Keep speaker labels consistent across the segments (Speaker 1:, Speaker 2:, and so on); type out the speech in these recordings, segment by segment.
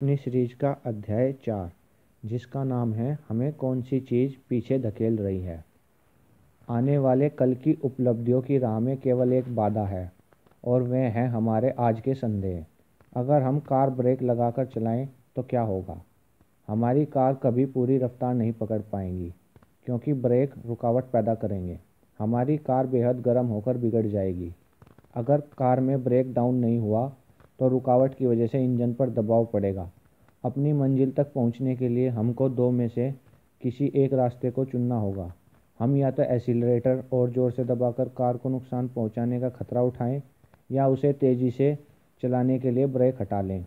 Speaker 1: अपनी सीरीज का अध्याय 4 जिसका नाम है हमें कौन सी चीज़ पीछे धकेल रही है। आने वाले कल की उपलब्धियों की राह में केवल एक बाधा है और वह है हमारे आज के संदेह। अगर हम कार ब्रेक लगाकर चलाएं तो क्या होगा। हमारी कार कभी पूरी रफ्तार नहीं पकड़ पाएंगी क्योंकि ब्रेक रुकावट पैदा करेंगे। हमारी कार बेहद गर्म होकर बिगड़ जाएगी। अगर कार में ब्रेक डाउन नहीं हुआ तो रुकावट की वजह से इंजन पर दबाव पड़ेगा। अपनी मंजिल तक पहुंचने के लिए हमको दो में से किसी एक रास्ते को चुनना होगा। हम या तो एक्सीलरेटर और ज़ोर से दबाकर कार को नुकसान पहुंचाने का खतरा उठाएं या उसे तेज़ी से चलाने के लिए ब्रेक हटा लें।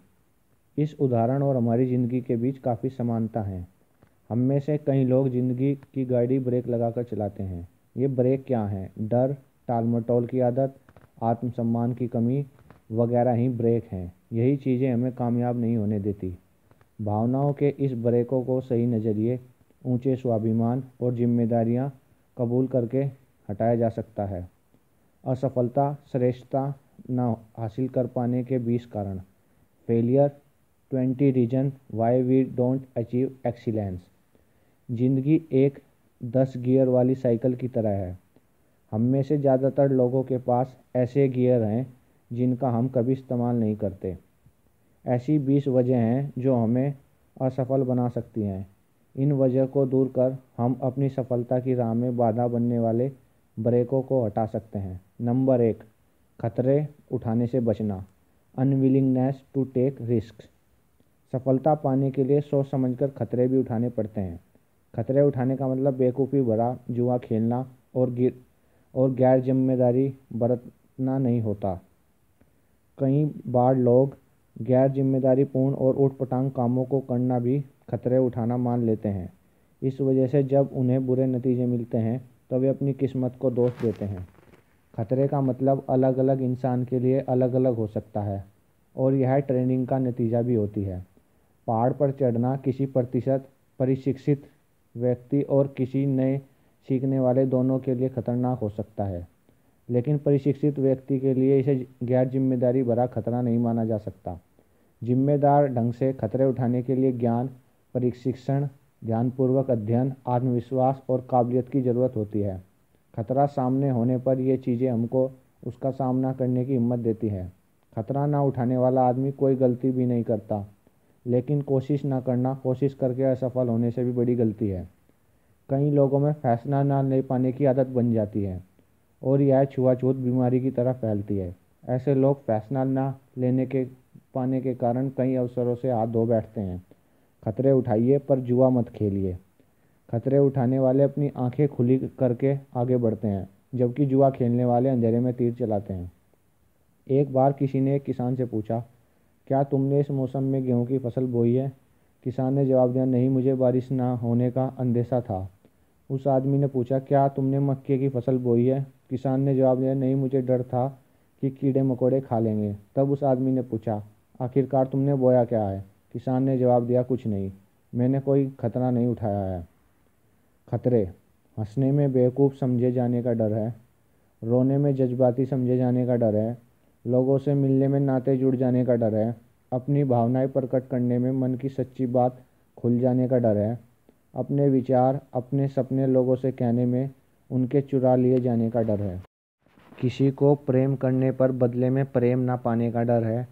Speaker 1: इस उदाहरण और हमारी ज़िंदगी के बीच काफ़ी समानता है। हम में से कई लोग ज़िंदगी की गाड़ी ब्रेक लगाकर चलाते हैं। ये ब्रेक क्या हैं? डर, टालमटोल की आदत, आत्मसम्मान की कमी वगैरह ही ब्रेक हैं। यही चीज़ें हमें कामयाब नहीं होने देती। भावनाओं के इस ब्रेकों को सही नज़रिए, ऊंचे स्वाभिमान और जिम्मेदारियां कबूल करके हटाया जा सकता है। असफलता, श्रेष्ठता न हासिल कर पाने के 20 कारण। Failure 20 reason why we don't achieve excellence. जिंदगी एक 10 गियर वाली साइकिल की तरह है। हम में से ज़्यादातर लोगों के पास ऐसे गियर हैं जिनका हम कभी इस्तेमाल नहीं करते। ऐसी 20 वजह हैं जो हमें असफल बना सकती हैं। इन वजह को दूर कर हम अपनी सफलता की राह में बाधा बनने वाले ब्रेकों को हटा सकते हैं। नंबर 1, खतरे उठाने से बचना। Unwillingness to take risk. सफलता पाने के लिए सोच समझकर खतरे भी उठाने पड़ते हैं। खतरे उठाने का मतलब बेवकूफ़ी भरा जुआ खेलना और गैर जिम्मेदारी बरतना नहीं होता। कई बार लोग गैर जिम्मेदारीपूर्ण और ऊटपटांग कामों को करना भी खतरे उठाना मान लेते हैं। इस वजह से जब उन्हें बुरे नतीजे मिलते हैं तो वे अपनी किस्मत को दोष देते हैं। खतरे का मतलब अलग अलग इंसान के लिए अलग अलग हो सकता है और यह ट्रेनिंग का नतीजा भी होती है। पहाड़ पर चढ़ना किसी प्रतिशत प्रशिक्षित व्यक्ति और किसी नए सीखने वाले दोनों के लिए खतरनाक हो सकता है, लेकिन प्रशिक्षित व्यक्ति के लिए इसे गैर जिम्मेदारी भरा खतरा नहीं माना जा सकता। जिम्मेदार ढंग से खतरे उठाने के लिए ज्ञान, प्रशिक्षण, ध्यानपूर्वक अध्ययन, आत्मविश्वास और काबिलियत की ज़रूरत होती है। खतरा सामने होने पर ये चीज़ें हमको उसका सामना करने की हिम्मत देती है। खतरा ना उठाने वाला आदमी कोई गलती भी नहीं करता, लेकिन कोशिश ना करना, कोशिश करके असफल होने से भी बड़ी गलती है। कई लोगों में फैसला ना ले पाने की आदत बन जाती है और यह छुआछूत बीमारी की तरह फैलती है। ऐसे लोग फैसला ना लेने के पाने के कारण कई अवसरों से हाथ धो बैठते हैं। खतरे उठाइए पर जुआ मत खेलिए। खतरे उठाने वाले अपनी आंखें खुली करके आगे बढ़ते हैं, जबकि जुआ खेलने वाले अंधेरे में तीर चलाते हैं। एक बार किसी ने एक किसान से पूछा, क्या तुमने इस मौसम में गेहूं की फसल बोई है? किसान ने जवाब दिया, नहीं, मुझे बारिश ना होने का अंदेशा था। उस आदमी ने पूछा, क्या तुमने मक्के की फसल बोई है? किसान ने जवाब दिया, नहीं, मुझे डर था कि कीड़े मकोड़े खा लेंगे। तब उस आदमी ने पूछा, आखिरकार तुमने बोया क्या है? किसान ने जवाब दिया, कुछ नहीं, मैंने कोई खतरा नहीं उठाया है। खतरे: हंसने में बेवकूफ़ समझे जाने का डर है, रोने में जज्बाती समझे जाने का डर है, लोगों से मिलने में नाते जुड़ जाने का डर है, अपनी भावनाएं प्रकट करने में मन की सच्ची बात खुल जाने का डर है, अपने विचार, अपने सपने लोगों से कहने में उनके चुरा लिए जाने का डर है। किसी को प्रेम करने पर बदले में प्रेम ना पाने का डर है,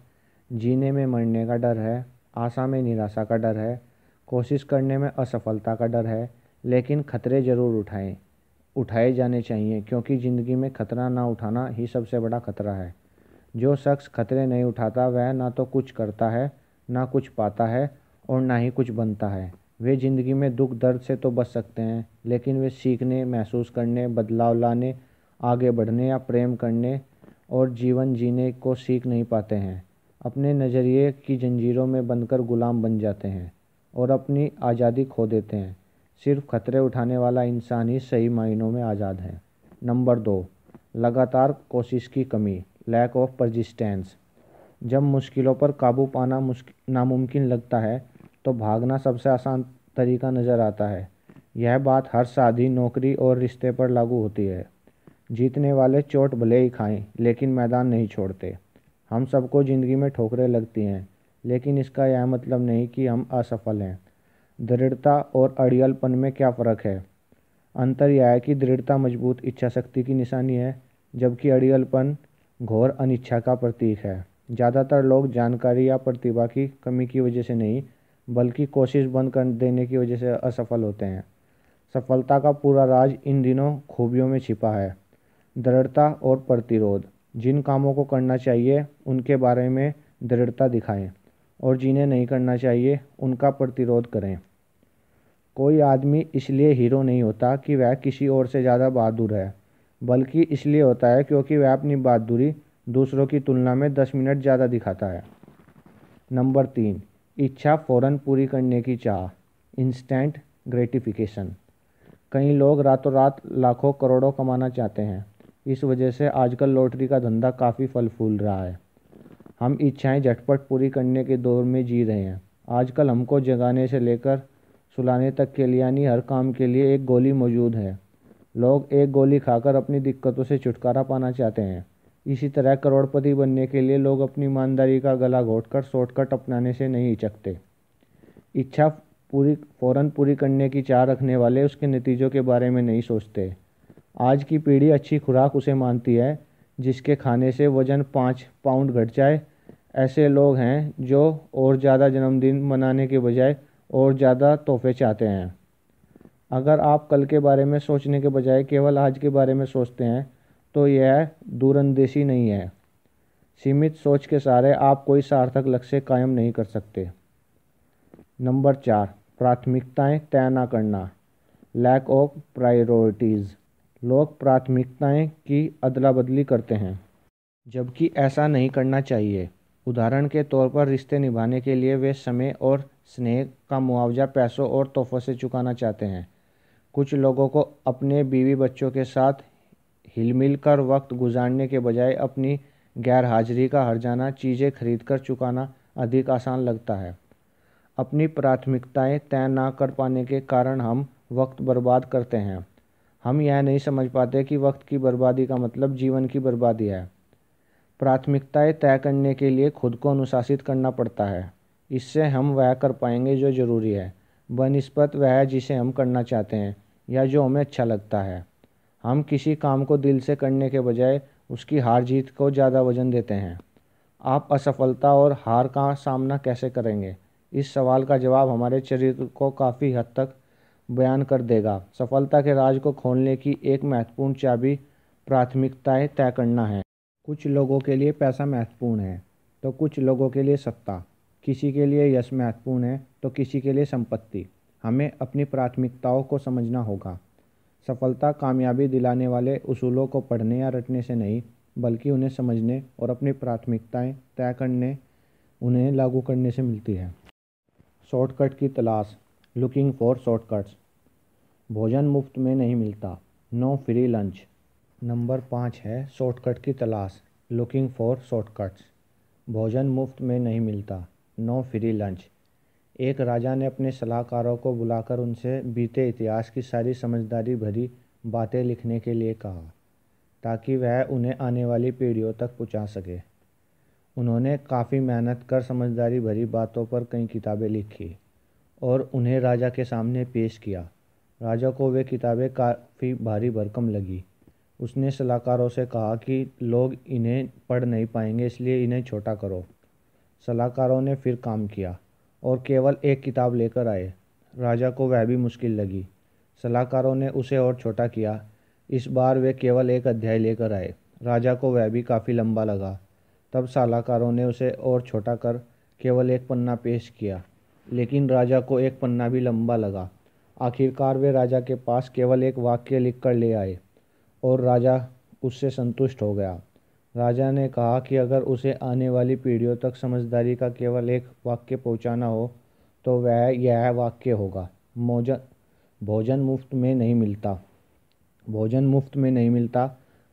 Speaker 1: जीने में मरने का डर है, आशा में निराशा का डर है, कोशिश करने में असफलता का डर है। लेकिन खतरे ज़रूर उठाए जाने चाहिए, क्योंकि ज़िंदगी में खतरा ना उठाना ही सबसे बड़ा खतरा है। जो शख्स खतरे नहीं उठाता वह ना तो कुछ करता है, ना कुछ पाता है और ना ही कुछ बनता है। वे ज़िंदगी में दुख दर्द से तो बच सकते हैं, लेकिन वे सीखने, महसूस करने, बदलाव लाने, आगे बढ़ने या प्रेम करने और जीवन जीने को सीख नहीं पाते हैं। अपने नज़रिए की जंजीरों में बंधकर गुलाम बन जाते हैं और अपनी आज़ादी खो देते हैं। सिर्फ खतरे उठाने वाला इंसान ही सही मायनों में आज़ाद है। नंबर 2, लगातार कोशिश की कमी, लैक ऑफ परसिस्टेंस। जब मुश्किलों पर काबू पाना नामुमकिन लगता है तो भागना सबसे आसान तरीका नज़र आता है। यह बात हर शादी, नौकरी और रिश्ते पर लागू होती है। जीतने वाले चोट भले ही खाएं, लेकिन मैदान नहीं छोड़ते। हम सबको ज़िंदगी में ठोकरें लगती हैं, लेकिन इसका यह मतलब नहीं कि हम असफल हैं। दृढ़ता और अड़ियलपन में क्या फ़र्क है? अंतर यह है कि दृढ़ता मजबूत इच्छा शक्ति की निशानी है, जबकि अड़ियलपन घोर अनिच्छा का प्रतीक है। ज़्यादातर लोग जानकारी या प्रतिभा की कमी की वजह से नहीं, बल्कि कोशिश बंद कर देने की वजह से असफल होते हैं। सफलता का पूरा राज इन दिनों खूबियों में छिपा है: दृढ़ता और प्रतिरोध। जिन कामों को करना चाहिए उनके बारे में दृढ़ता दिखाएं, और जिन्हें नहीं करना चाहिए उनका प्रतिरोध करें। कोई आदमी इसलिए हीरो नहीं होता कि वह किसी और से ज़्यादा बहादुर है, बल्कि इसलिए होता है क्योंकि वह अपनी बहादुरी दूसरों की तुलना में 10 मिनट ज़्यादा दिखाता है। नंबर 3, इच्छा फ़ौरन पूरी करने की चाह, इंस्टेंट ग्रेटिफिकेशन। कई लोग रातों रात लाखों करोड़ों कमाना चाहते हैं। इस वजह से आजकल लॉटरी का धंधा काफ़ी फल फूल रहा है। हम इच्छाएं झटपट पूरी करने के दौर में जी रहे हैं। आजकल हमको जगाने से लेकर सुलाने तक के लिए, यानी हर काम के लिए एक गोली मौजूद है। लोग एक गोली खाकर अपनी दिक्कतों से छुटकारा पाना चाहते हैं। इसी तरह करोड़पति बनने के लिए लोग अपनी ईमानदारी का गला घोंटकर शॉर्टकट अपनाने से नहीं हिचकते। इच्छा फ़ौरन पूरी करने की चाह रखने वाले उसके नतीजों के बारे में नहीं सोचते। आज की पीढ़ी अच्छी खुराक उसे मानती है जिसके खाने से वजन 5 पाउंड घट जाए। ऐसे लोग हैं जो और ज़्यादा जन्मदिन मनाने के बजाय और ज़्यादा तोहफे चाहते हैं। अगर आप कल के बारे में सोचने के बजाय केवल आज के बारे में सोचते हैं तो यह दूरंदेशी नहीं है। सीमित सोच के सहारे आप कोई सार्थक लक्ष्य कायम नहीं कर सकते। नंबर 4, प्राथमिकताएं तय न करना, लैक ऑफ प्रायोरिटीज़। लोग प्राथमिकताएं की अदला बदली करते हैं, जबकि ऐसा नहीं करना चाहिए। उदाहरण के तौर पर रिश्ते निभाने के लिए वे समय और स्नेह का मुआवजा पैसों और तोहफों से चुकाना चाहते हैं। कुछ लोगों को अपने बीवी बच्चों के साथ हिलमिल कर वक्त गुजारने के बजाय अपनी गैर हाजिरी का हर्जाना चीज़ें खरीद कर चुकाना अधिक आसान लगता है। अपनी प्राथमिकताएं तय न कर पाने के कारण हम वक्त बर्बाद करते हैं। हम यह नहीं समझ पाते कि वक्त की बर्बादी का मतलब जीवन की बर्बादी है। प्राथमिकताएं तय करने के लिए खुद को अनुशासित करना पड़ता है। इससे हम वह कर पाएंगे जो ज़रूरी है, बनिस्बत वह जिसे हम करना चाहते हैं या जो हमें अच्छा लगता है। हम किसी काम को दिल से करने के बजाय उसकी हार जीत को ज़्यादा वजन देते हैं। आप असफलता और हार का सामना कैसे करेंगे? इस सवाल का जवाब हमारे चरित्र को काफ़ी हद तक बयान कर देगा। सफलता के राज को खोलने की एक महत्वपूर्ण चाबी प्राथमिकताएं तय करना है। कुछ लोगों के लिए पैसा महत्वपूर्ण है तो कुछ लोगों के लिए सत्ता, किसी के लिए यश महत्वपूर्ण है तो किसी के लिए संपत्ति। हमें अपनी प्राथमिकताओं को समझना होगा। सफलता कामयाबी दिलाने वाले उसूलों को पढ़ने या रटने से नहीं, बल्कि उन्हें समझने और अपनी प्राथमिकताएं तय करने, उन्हें लागू करने से मिलती है। शॉर्टकट की तलाश, लुकिंग फॉर शॉर्टकट्स। भोजन मुफ्त में नहीं मिलता, नो फ्री लंच। नंबर 5 है शॉर्टकट की तलाश, लुकिंग फॉर शॉर्टकट्स। भोजन मुफ्त में नहीं मिलता, नो फ्री लंच। एक राजा ने अपने सलाहकारों को बुलाकर उनसे बीते इतिहास की सारी समझदारी भरी बातें लिखने के लिए कहा, ताकि वह उन्हें आने वाली पीढ़ियों तक पहुंचा सके। उन्होंने काफ़ी मेहनत कर समझदारी भरी बातों पर कई किताबें लिखी और उन्हें राजा के सामने पेश किया। राजा को वे किताबें काफ़ी भारी भरकम लगी। उसने सलाहकारों से कहा कि लोग इन्हें पढ़ नहीं पाएंगे, इसलिए इन्हें छोटा करो। सलाहकारों ने फिर काम किया और केवल एक किताब लेकर आए। राजा को वह भी मुश्किल लगी। सलाहकारों ने उसे और छोटा किया। इस बार वे केवल एक अध्याय लेकर आए। राजा को वह भी काफ़ी लंबा लगा। तब सलाहकारों ने उसे और छोटा कर केवल एक पन्ना पेश किया, लेकिन राजा को एक पन्ना भी लंबा लगा। आखिरकार वे राजा के पास केवल एक वाक्य लिख कर ले आए और राजा उससे संतुष्ट हो गया। राजा ने कहा कि अगर उसे आने वाली पीढ़ियों तक समझदारी का केवल एक वाक्य पहुंचाना हो तो वह यह वाक्य होगा, भोजन मुफ्त में नहीं मिलता। भोजन मुफ्त में नहीं मिलता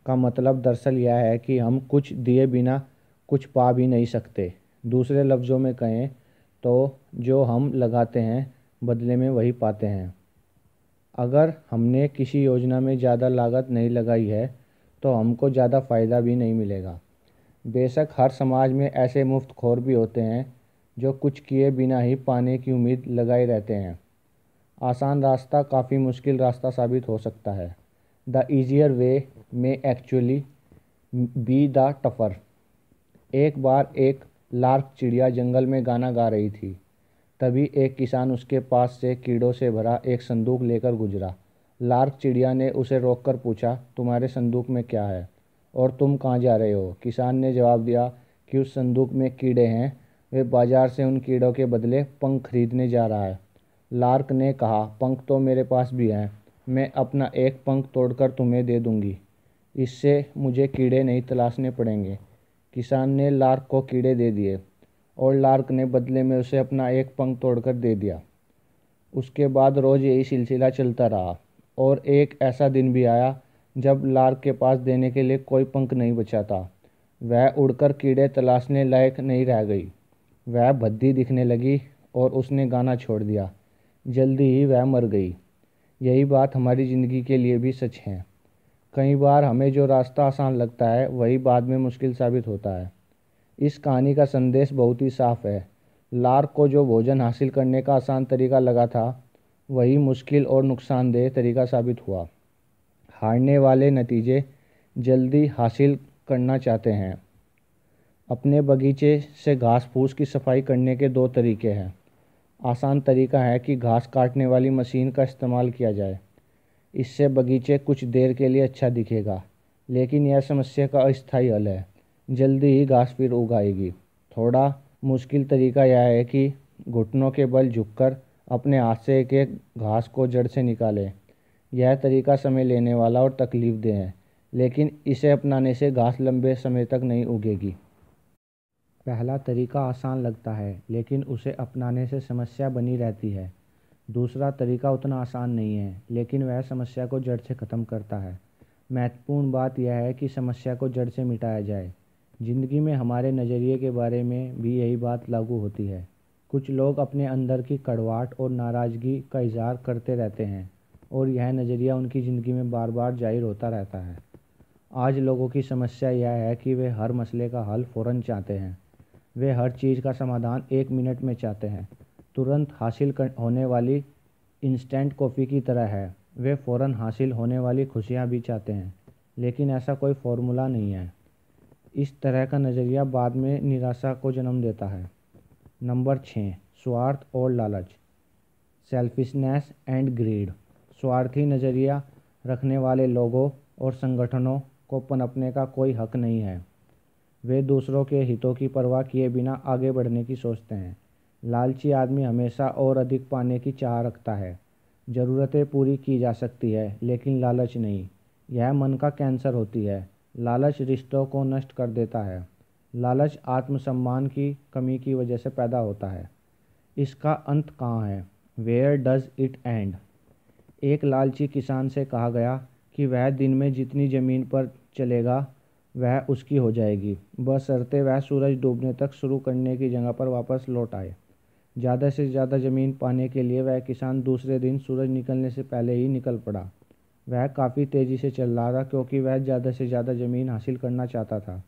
Speaker 1: का मतलब दरअसल यह है कि हम कुछ दिए बिना कुछ पा भी नहीं सकते। दूसरे लफ्ज़ों में कहें तो जो हम लगाते हैं बदले में वही पाते हैं। अगर हमने किसी योजना में ज़्यादा लागत नहीं लगाई है तो हमको ज़्यादा फ़ायदा भी नहीं मिलेगा। बेशक हर समाज में ऐसे मुफ्तखोर भी होते हैं जो कुछ किए बिना ही पाने की उम्मीद लगाए रहते हैं। आसान रास्ता काफ़ी मुश्किल रास्ता साबित हो सकता है। द ईजियर वे में एक्चुअली बी द टफर। एक बार एक लार्क चिड़िया जंगल में गाना गा रही थी। तभी एक किसान उसके पास से कीड़ों से भरा एक संदूक लेकर गुजरा। लार्क चिड़िया ने उसे रोककर पूछा, तुम्हारे संदूक में क्या है और तुम कहाँ जा रहे हो? किसान ने जवाब दिया कि उस संदूक में कीड़े हैं, वे बाजार से उन कीड़ों के बदले पंख खरीदने जा रहा है। लार्क ने कहा, पंख तो मेरे पास भी हैं, मैं अपना एक पंख तोड़कर तुम्हें दे दूंगी, इससे मुझे कीड़े नहीं तलाशने पड़ेंगे। किसान ने लार्क को कीड़े दे दिए और लार्क ने बदले में उसे अपना एक पंख तोड़कर दे दिया। उसके बाद रोज़ यही सिलसिला चलता रहा और एक ऐसा दिन भी आया जब लार्क के पास देने के लिए कोई पंख नहीं बचा था। वह उड़कर कीड़े तलाशने लायक नहीं रह गई। वह भद्दी दिखने लगी और उसने गाना छोड़ दिया। जल्दी ही वह मर गई। यही बात हमारी ज़िंदगी के लिए भी सच है। कई बार हमें जो रास्ता आसान लगता है वही बाद में मुश्किल साबित होता है। इस कहानी का संदेश बहुत ही साफ है। लार्क को जो भोजन हासिल करने का आसान तरीका लगा था वही मुश्किल और नुकसानदेह तरीका साबित हुआ। हारने वाले नतीजे जल्दी हासिल करना चाहते हैं। अपने बगीचे से घास फूस की सफाई करने के दो तरीके हैं। आसान तरीका है कि घास काटने वाली मशीन का इस्तेमाल किया जाए। इससे बगीचे कुछ देर के लिए अच्छा दिखेगा, लेकिन यह समस्या का अस्थायी हल है। जल्दी ही घास फिर उगाएगी। थोड़ा मुश्किल तरीका यह है कि घुटनों के बल झुककर अपने हाथ से एक एक घास को जड़ से निकालें। यह तरीका समय लेने वाला और तकलीफदेह है, लेकिन इसे अपनाने से घास लंबे समय तक नहीं उगेगी। पहला तरीका आसान लगता है, लेकिन उसे अपनाने से समस्या बनी रहती है। दूसरा तरीका उतना आसान नहीं है, लेकिन वह समस्या को जड़ से ख़त्म करता है। महत्वपूर्ण बात यह है कि समस्या को जड़ से मिटाया जाए। ज़िंदगी में हमारे नज़रिए के बारे में भी यही बात लागू होती है। कुछ लोग अपने अंदर की कड़वाहट और नाराज़गी का इजहार करते रहते हैं और यह नज़रिया उनकी ज़िंदगी में बार बार जाहिर होता रहता है। आज लोगों की समस्या यह है कि वे हर मसले का हल फ़ौरन चाहते हैं। वे हर चीज़ का समाधान 1 मिनट में चाहते हैं। तुरंत हासिल होने वाली इंस्टेंट कॉफ़ी की तरह है। वे फ़ौरन हासिल होने वाली खुशियाँ भी चाहते हैं, लेकिन ऐसा कोई फ़ॉर्मूला नहीं है। इस तरह का नज़रिया बाद में निराशा को जन्म देता है। नंबर 6, स्वार्थ और लालच। Selfishness and greed. स्वार्थी नज़रिया रखने वाले लोगों और संगठनों को पनपने का कोई हक नहीं है। वे दूसरों के हितों की परवाह किए बिना आगे बढ़ने की सोचते हैं। लालची आदमी हमेशा और अधिक पाने की चाह रखता है। ज़रूरतें पूरी की जा सकती है, लेकिन लालच नहीं। यह मन का कैंसर होती है। लालच रिश्तों को नष्ट कर देता है। लालच आत्मसम्मान की कमी की वजह से पैदा होता है। इसका अंत कहाँ है? Where does it end? एक लालची किसान से कहा गया कि वह दिन में जितनी ज़मीन पर चलेगा वह उसकी हो जाएगी, बशर्ते वह सूरज डूबने तक शुरू करने की जगह पर वापस लौट आए। ज़्यादा से ज़्यादा ज़मीन पाने के लिए वह किसान दूसरे दिन सूरज निकलने से पहले ही निकल पड़ा। वह काफ़ी तेज़ी से चल रहा था क्योंकि वह ज़्यादा से ज़्यादा ज़मीन हासिल करना चाहता था।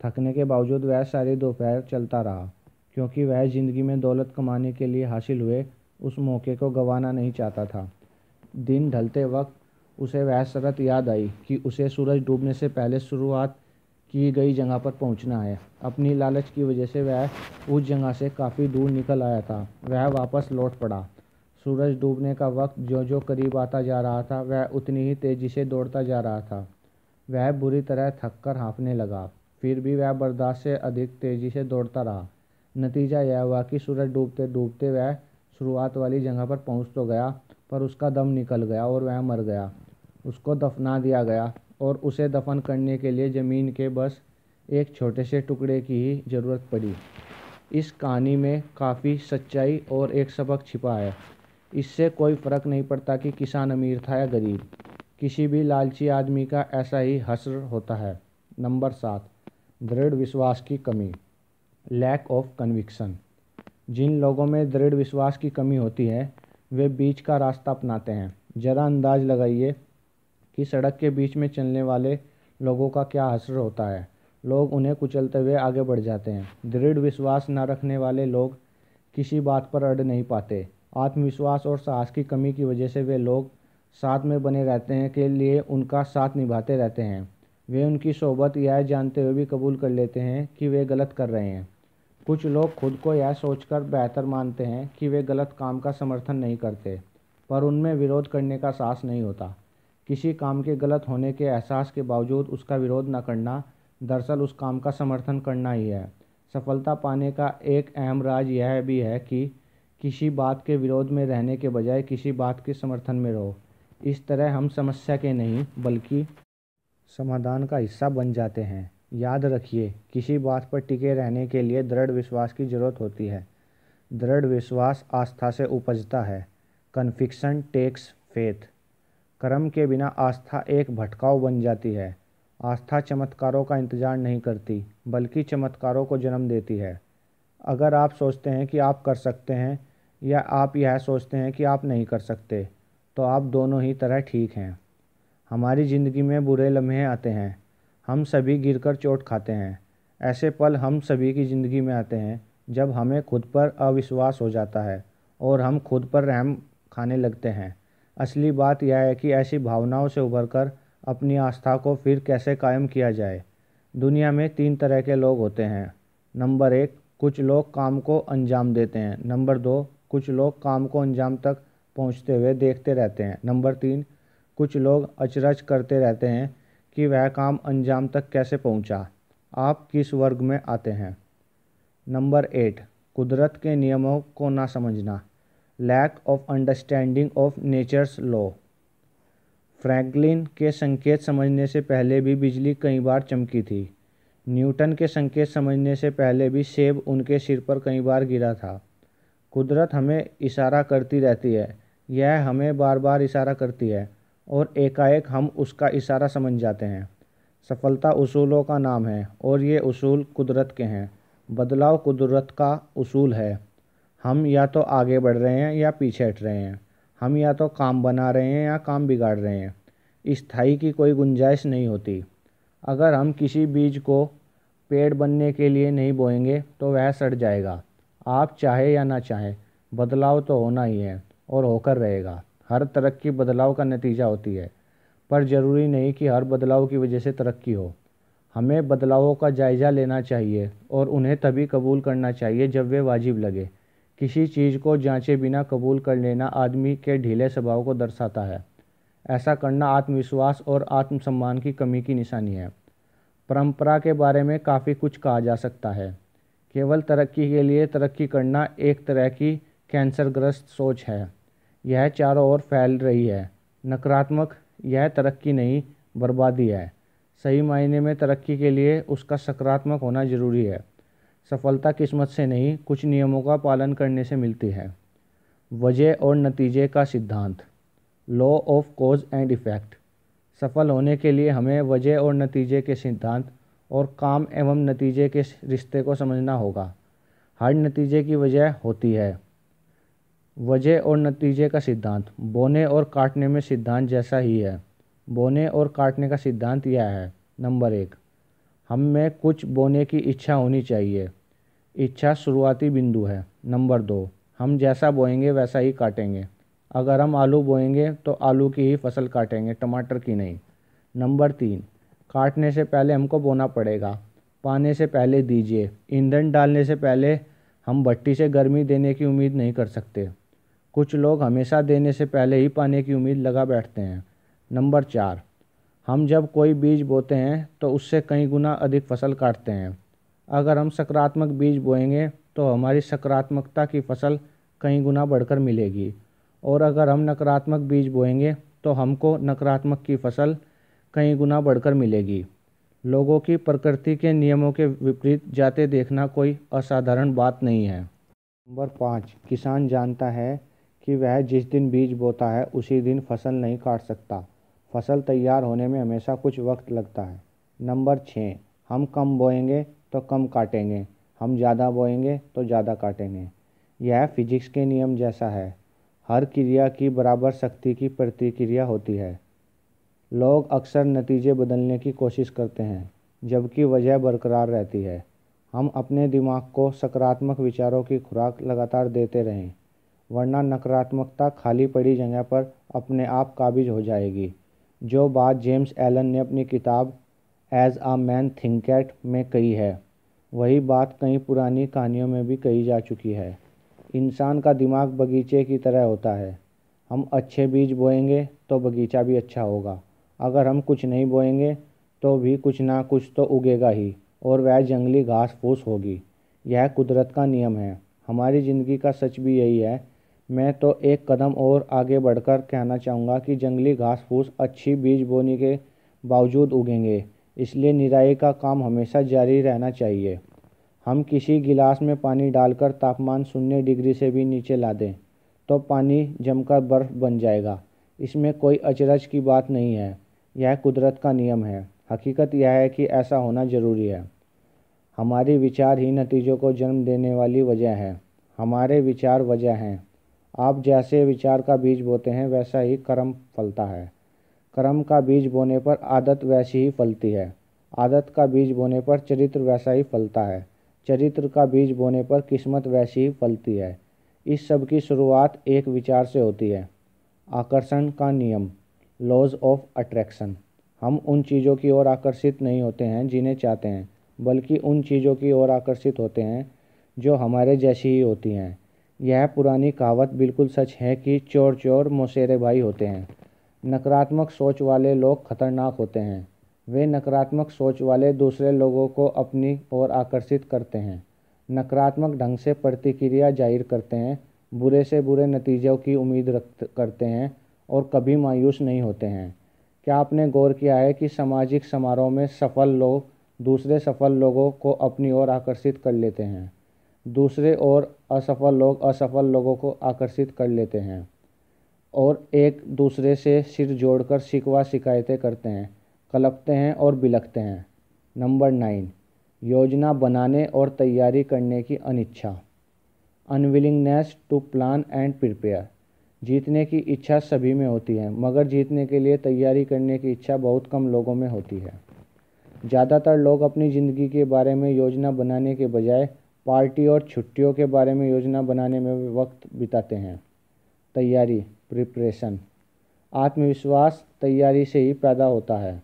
Speaker 1: थकने के बावजूद वह सारी दोपहर चलता रहा, क्योंकि वह ज़िंदगी में दौलत कमाने के लिए हासिल हुए उस मौके को गंवाना नहीं चाहता था। दिन ढलते वक्त उसे वह शर्त याद आई कि उसे सूरज डूबने से पहले शुरुआत की गई जगह पर पहुंचना है। अपनी लालच की वजह से वह उस जगह से काफ़ी दूर निकल आया था। वह वापस लौट पड़ा। सूरज डूबने का वक्त जो जो करीब आता जा रहा था वह उतनी ही तेज़ी से दौड़ता जा रहा था। वह बुरी तरह थक कर हाँफने लगा, फिर भी वह बर्दाश्त से अधिक तेज़ी से दौड़ता रहा। नतीजा यह हुआ कि सूरज डूबते डूबते वह शुरुआत वाली जगह पर पहुंच तो गया, पर उसका दम निकल गया और वह मर गया। उसको दफना दिया गया और उसे दफन करने के लिए ज़मीन के बस एक छोटे से टुकड़े की ही ज़रूरत पड़ी। इस कहानी में काफ़ी सच्चाई और एक सबक छिपा है। इससे कोई फ़र्क नहीं पड़ता कि किसान अमीर था या गरीब, किसी भी लालची आदमी का ऐसा ही हश्र होता है। नंबर 7, दृढ़ विश्वास की कमी, लैक ऑफ कन्विक्शन। जिन लोगों में दृढ़ विश्वास की कमी होती है वे बीच का रास्ता अपनाते हैं। ज़रा अंदाज़ लगाइए कि सड़क के बीच में चलने वाले लोगों का क्या असर होता है। लोग उन्हें कुचलते हुए आगे बढ़ जाते हैं। दृढ़ विश्वास न रखने वाले लोग किसी बात पर अड़ नहीं पाते। आत्मविश्वास और साहस की कमी की वजह से वे लोग साथ में बने रहते हैं के लिए उनका साथ निभाते रहते हैं। वे उनकी सोबत यह जानते हुए भी कबूल कर लेते हैं कि वे गलत कर रहे हैं। कुछ लोग खुद को यह सोचकर बेहतर मानते हैं कि वे गलत काम का समर्थन नहीं करते, पर उनमें विरोध करने का साहस नहीं होता। किसी काम के गलत होने के एहसास के बावजूद उसका विरोध न करना दरअसल उस काम का समर्थन करना ही है। सफलता पाने का एक अहम राज यह भी है कि किसी बात के विरोध में रहने के बजाय किसी बात के समर्थन में रहो। इस तरह हम समस्या के नहीं बल्कि समाधान का हिस्सा बन जाते हैं। याद रखिए, किसी बात पर टिके रहने के लिए दृढ़ विश्वास की जरूरत होती है। दृढ़ विश्वास आस्था से उपजता है। Conviction takes faith. कर्म के बिना आस्था एक भटकाव बन जाती है। आस्था चमत्कारों का इंतजार नहीं करती, बल्कि चमत्कारों को जन्म देती है। अगर आप सोचते हैं कि आप कर सकते हैं या आप यह सोचते हैं कि आप नहीं कर सकते, तो आप दोनों ही तरह ठीक हैं। हमारी ज़िंदगी में बुरे लम्हे आते हैं। हम सभी गिरकर चोट खाते हैं। ऐसे पल हम सभी की ज़िंदगी में आते हैं जब हमें खुद पर अविश्वास हो जाता है और हम खुद पर रहम खाने लगते हैं। असली बात यह है कि ऐसी भावनाओं से उभरकर अपनी आस्था को फिर कैसे कायम किया जाए। दुनिया में 3 तरह के लोग होते हैं। नंबर 1, कुछ लोग काम को अंजाम देते हैं। नंबर 2, कुछ लोग काम को अंजाम तक पहुंचते हुए देखते रहते हैं। नंबर 3, कुछ लोग अचरज करते रहते हैं कि वह काम अंजाम तक कैसे पहुंचा। आप किस वर्ग में आते हैं? नंबर 8, कुदरत के नियमों को ना समझना। Lack of understanding of nature's law. Franklin के संकेत समझने से पहले भी बिजली कई बार चमकी थी। न्यूटन के संकेत समझने से पहले भी सेब उनके सिर पर कई बार गिरा था। कुदरत हमें इशारा करती रहती है। यह हमें बार बार इशारा करती है और एकाएक हम उसका इशारा समझ जाते हैं। सफलता उसूलों का नाम है और ये उसूल कुदरत के हैं। बदलाव कुदरत का उसूल है। हम या तो आगे बढ़ रहे हैं या पीछे हट रहे हैं। हम या तो काम बना रहे हैं या काम बिगाड़ रहे हैं। स्थायी की कोई गुंजाइश नहीं होती। अगर हम किसी बीज को पेड़ बनने के लिए नहीं बोएंगे तो वह सड़ जाएगा। आप चाहे या ना चाहें, बदलाव तो होना ही है और होकर रहेगा। हर तरक्की बदलाव का नतीजा होती है, पर ज़रूरी नहीं कि हर बदलाव की वजह से तरक्की हो। हमें बदलावों का जायज़ा लेना चाहिए और उन्हें तभी कबूल करना चाहिए जब वे वाजिब लगे। किसी चीज़ को जांचे बिना कबूल कर लेना आदमी के ढीले स्वभाव को दर्शाता है। ऐसा करना आत्मविश्वास और आत्मसम्मान की कमी की निशानी है। परंपरा के बारे में काफ़ी कुछ कहा जा सकता है। केवल तरक्की के लिए तरक्की करना एक तरह की कैंसरग्रस्त सोच है। यह चारों ओर फैल रही है। नकारात्मक, यह तरक्की नहीं बर्बादी है। सही मायने में तरक्की के लिए उसका सकारात्मक होना जरूरी है। सफलता किस्मत से नहीं, कुछ नियमों का पालन करने से मिलती है। वजह और नतीजे का सिद्धांत। Law of cause and effect. सफल होने के लिए हमें वजह और नतीजे के सिद्धांत और काम एवं नतीजे के रिश्ते को समझना होगा। हर नतीजे की वजह होती है। वजह और नतीजे का सिद्धांत बोने और काटने में सिद्धांत जैसा ही है। बोने और काटने का सिद्धांत यह है। नंबर 1, हम में कुछ बोने की इच्छा होनी चाहिए। इच्छा शुरुआती बिंदु है। नंबर 2, हम जैसा बोएंगे वैसा ही काटेंगे। अगर हम आलू बोएंगे तो आलू की ही फसल काटेंगे, टमाटर की नहीं। नंबर 3, काटने से पहले हमको बोना पड़ेगा। पाने से पहले दीजिए। ईंधन डालने से पहले हम भट्टी से गर्मी देने की उम्मीद नहीं कर सकते। कुछ लोग हमेशा देने से पहले ही पाने की उम्मीद लगा बैठते हैं। नंबर 4, हम जब कोई बीज बोते हैं तो उससे कई गुना अधिक फसल काटते हैं। अगर हम सकारात्मक बीज बोएंगे तो हमारी सकारात्मकता की फसल कई गुना बढ़कर मिलेगी, और अगर हम नकारात्मक बीज बोएंगे तो हमको नकारात्मक की फसल कई गुना बढ़कर मिलेगी। लोगों की प्रकृति के नियमों के विपरीत जाते देखना कोई असाधारण बात नहीं है। नंबर 5, किसान जानता है कि वह जिस दिन बीज बोता है उसी दिन फसल नहीं काट सकता। फसल तैयार होने में हमेशा कुछ वक्त लगता है। नंबर 6, हम कम बोएंगे तो कम काटेंगे, हम ज़्यादा बोएंगे तो ज़्यादा काटेंगे। यह फिजिक्स के नियम जैसा है। हर क्रिया की बराबर शक्ति की प्रतिक्रिया होती है। लोग अक्सर नतीजे बदलने की कोशिश करते हैं, जबकि वजह बरकरार रहती है। हम अपने दिमाग को सकारात्मक विचारों की खुराक लगातार देते रहें, वरना नकारात्मकता खाली पड़ी जगह पर अपने आप काबिज हो जाएगी। जो बात जेम्स एलन ने अपनी किताब एज आ मैन थिंकैट में कही है, वही बात कई पुरानी कहानियों में भी कही जा चुकी है। इंसान का दिमाग बगीचे की तरह होता है। हम अच्छे बीज बोएंगे तो बगीचा भी अच्छा होगा। अगर हम कुछ नहीं बोएंगे तो भी कुछ ना कुछ तो उगेगा ही, और वह जंगली घास फूस होगी। यह कुदरत का नियम है। हमारी ज़िंदगी का सच भी यही है। मैं तो एक कदम और आगे बढ़कर कहना चाहूँगा कि जंगली घास फूस अच्छी बीज बोने के बावजूद उगेंगे, इसलिए निराई का काम हमेशा जारी रहना चाहिए। हम किसी गिलास में पानी डालकर तापमान 0 डिग्री से भी नीचे ला दें तो पानी जमकर बर्फ़ बन जाएगा। इसमें कोई अचरज की बात नहीं है। यह कुदरत का नियम है। हकीकत यह है कि ऐसा होना ज़रूरी है। हमारे विचार ही नतीजों को जन्म देने वाली वजह है। हमारे विचार वजह हैं। आप जैसे विचार का बीज बोते हैं वैसा ही कर्म फलता है। कर्म का बीज बोने पर आदत वैसी ही फलती है। आदत का बीज बोने पर चरित्र वैसा ही फलता है। चरित्र का बीज बोने पर किस्मत वैसी ही फलती है। इस सब की शुरुआत एक विचार से होती है। आकर्षण का नियम, लॉज ऑफ अट्रैक्शन। हम उन चीज़ों की ओर आकर्षित नहीं होते हैं जिन्हें चाहते हैं, बल्कि उन चीज़ों की ओर आकर्षित होते हैं जो हमारे जैसी ही होती हैं। यह पुरानी कहावत बिल्कुल सच है कि चोर चोर मौसेरे भाई होते हैं। नकारात्मक सोच वाले लोग खतरनाक होते हैं। वे नकारात्मक सोच वाले दूसरे लोगों को अपनी ओर आकर्षित करते हैं, नकारात्मक ढंग से प्रतिक्रिया जाहिर करते हैं, बुरे से बुरे नतीजों की उम्मीद करते हैं और कभी मायूस नहीं होते हैं। क्या आपने गौर किया है कि सामाजिक समारोह में सफल लोग दूसरे सफल लोगों को अपनी ओर आकर्षित कर लेते हैं, दूसरे और असफल लोग असफल लोगों को आकर्षित कर लेते हैं और एक दूसरे से सिर जोड़कर शिकवा शिकायतें करते हैं, कलपते हैं और बिलखते हैं। नंबर 9, योजना बनाने और तैयारी करने की अनिच्छा, unwillingness to plan and prepare. जीतने की इच्छा सभी में होती है, मगर जीतने के लिए तैयारी करने की इच्छा बहुत कम लोगों में होती है। ज़्यादातर लोग अपनी ज़िंदगी के बारे में योजना बनाने के बजाय पार्टी और छुट्टियों के बारे में योजना बनाने में वक्त बिताते हैं। तैयारी, प्रिपरेशन। आत्मविश्वास तैयारी से ही पैदा होता है।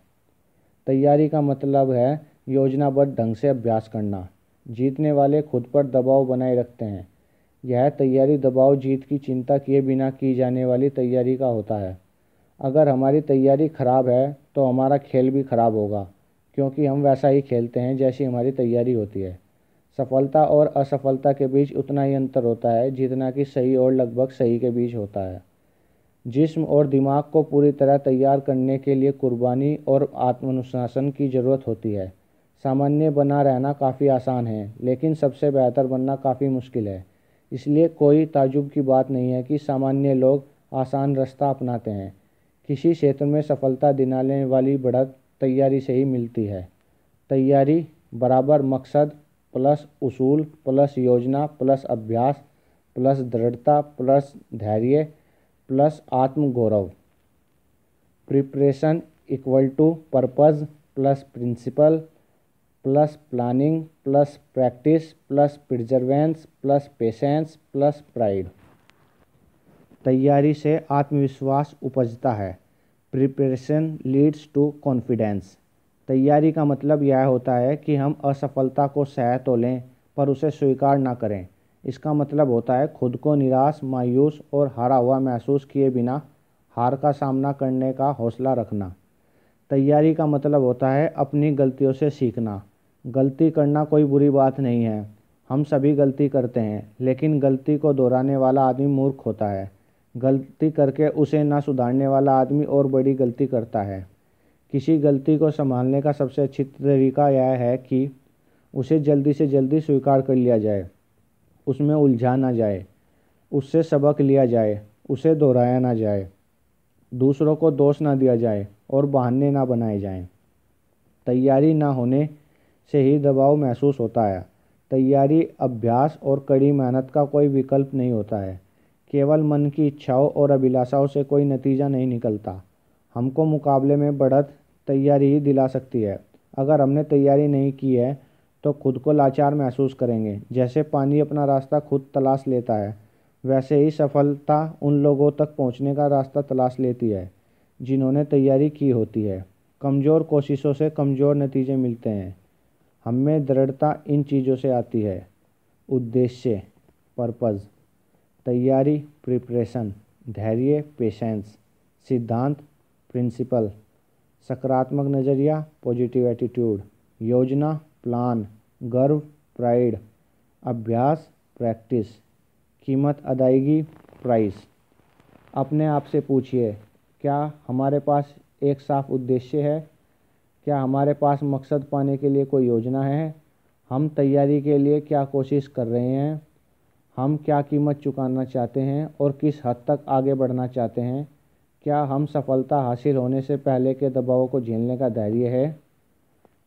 Speaker 1: तैयारी का मतलब है योजनाबद्ध ढंग से अभ्यास करना। जीतने वाले खुद पर दबाव बनाए रखते हैं। यह तैयारी दबाव जीत की चिंता किए बिना की जाने वाली तैयारी का होता है। अगर हमारी तैयारी खराब है तो हमारा खेल भी खराब होगा, क्योंकि हम वैसा ही खेलते हैं जैसी हमारी तैयारी होती है। सफलता और असफलता के बीच उतना ही अंतर होता है जितना कि सही और लगभग सही के बीच होता है। जिस्म और दिमाग को पूरी तरह तैयार करने के लिए कुर्बानी और आत्मानुशासन की ज़रूरत होती है। सामान्य बना रहना काफ़ी आसान है, लेकिन सबसे बेहतर बनना काफ़ी मुश्किल है। इसलिए कोई ताज्जुब की बात नहीं है कि सामान्य लोग आसान रास्ता अपनाते हैं। किसी क्षेत्र में सफलता दिलाने वाली बढ़त तैयारी से ही मिलती है। तैयारी बराबर मकसद प्लस उसूल प्लस योजना प्लस अभ्यास प्लस दृढ़ता प्लस धैर्य प्लस आत्मगौरव। Preparation equal to purpose plus principle plus planning plus practice plus perseverance plus patience plus pride. तैयारी से आत्मविश्वास उपजता है। Preparation leads to confidence. तैयारी का मतलब यह होता है कि हम असफलता को सह तो लें पर उसे स्वीकार ना करें। इसका मतलब होता है खुद को निराश, मायूस और हारा हुआ महसूस किए बिना हार का सामना करने का हौसला रखना। तैयारी का मतलब होता है अपनी गलतियों से सीखना। गलती करना कोई बुरी बात नहीं है। हम सभी गलती करते हैं, लेकिन गलती को दोहराने वाला आदमी मूर्ख होता है। गलती करके उसे ना सुधारने वाला आदमी और बड़ी गलती करता है। किसी गलती को संभालने का सबसे अच्छी तरीका यह है कि उसे जल्दी से जल्दी स्वीकार कर लिया जाए, उसमें उलझा ना जाए, उससे सबक लिया जाए, उसे दोहराया ना जाए, दूसरों को दोष ना दिया जाए और बहाने ना बनाए जाएं। तैयारी ना होने से ही दबाव महसूस होता है। तैयारी, अभ्यास और कड़ी मेहनत का कोई विकल्प नहीं होता है। केवल मन की इच्छाओं और अभिलाषाओं से कोई नतीजा नहीं निकलता। हमको मुकाबले में बढ़त तैयारी ही दिला सकती है। अगर हमने तैयारी नहीं की है तो खुद को लाचार महसूस करेंगे। जैसे पानी अपना रास्ता खुद तलाश लेता है, वैसे ही सफलता उन लोगों तक पहुंचने का रास्ता तलाश लेती है जिन्होंने तैयारी की होती है। कमज़ोर कोशिशों से कमज़ोर नतीजे मिलते हैं। हमें दृढ़ता इन चीज़ों से आती है: उद्देश्य, पर्पज़; तैयारी, प्रिपरेशन; धैर्य, पेशेंस; सिद्धांत, प्रिंसिपल; सकारात्मक नज़रिया, पॉजिटिव एटीट्यूड; योजना, प्लान; गर्व, प्राइड; अभ्यास, प्रैक्टिस; कीमत अदायगी, प्राइस। अपने आप से पूछिए, क्या हमारे पास एक साफ उद्देश्य है? क्या हमारे पास मकसद पाने के लिए कोई योजना है? हम तैयारी के लिए क्या कोशिश कर रहे हैं? हम क्या कीमत चुकाना चाहते हैं और किस हद तक आगे बढ़ना चाहते हैं? क्या हम सफलता हासिल होने से पहले के दबावों को झेलने का धैर्य है?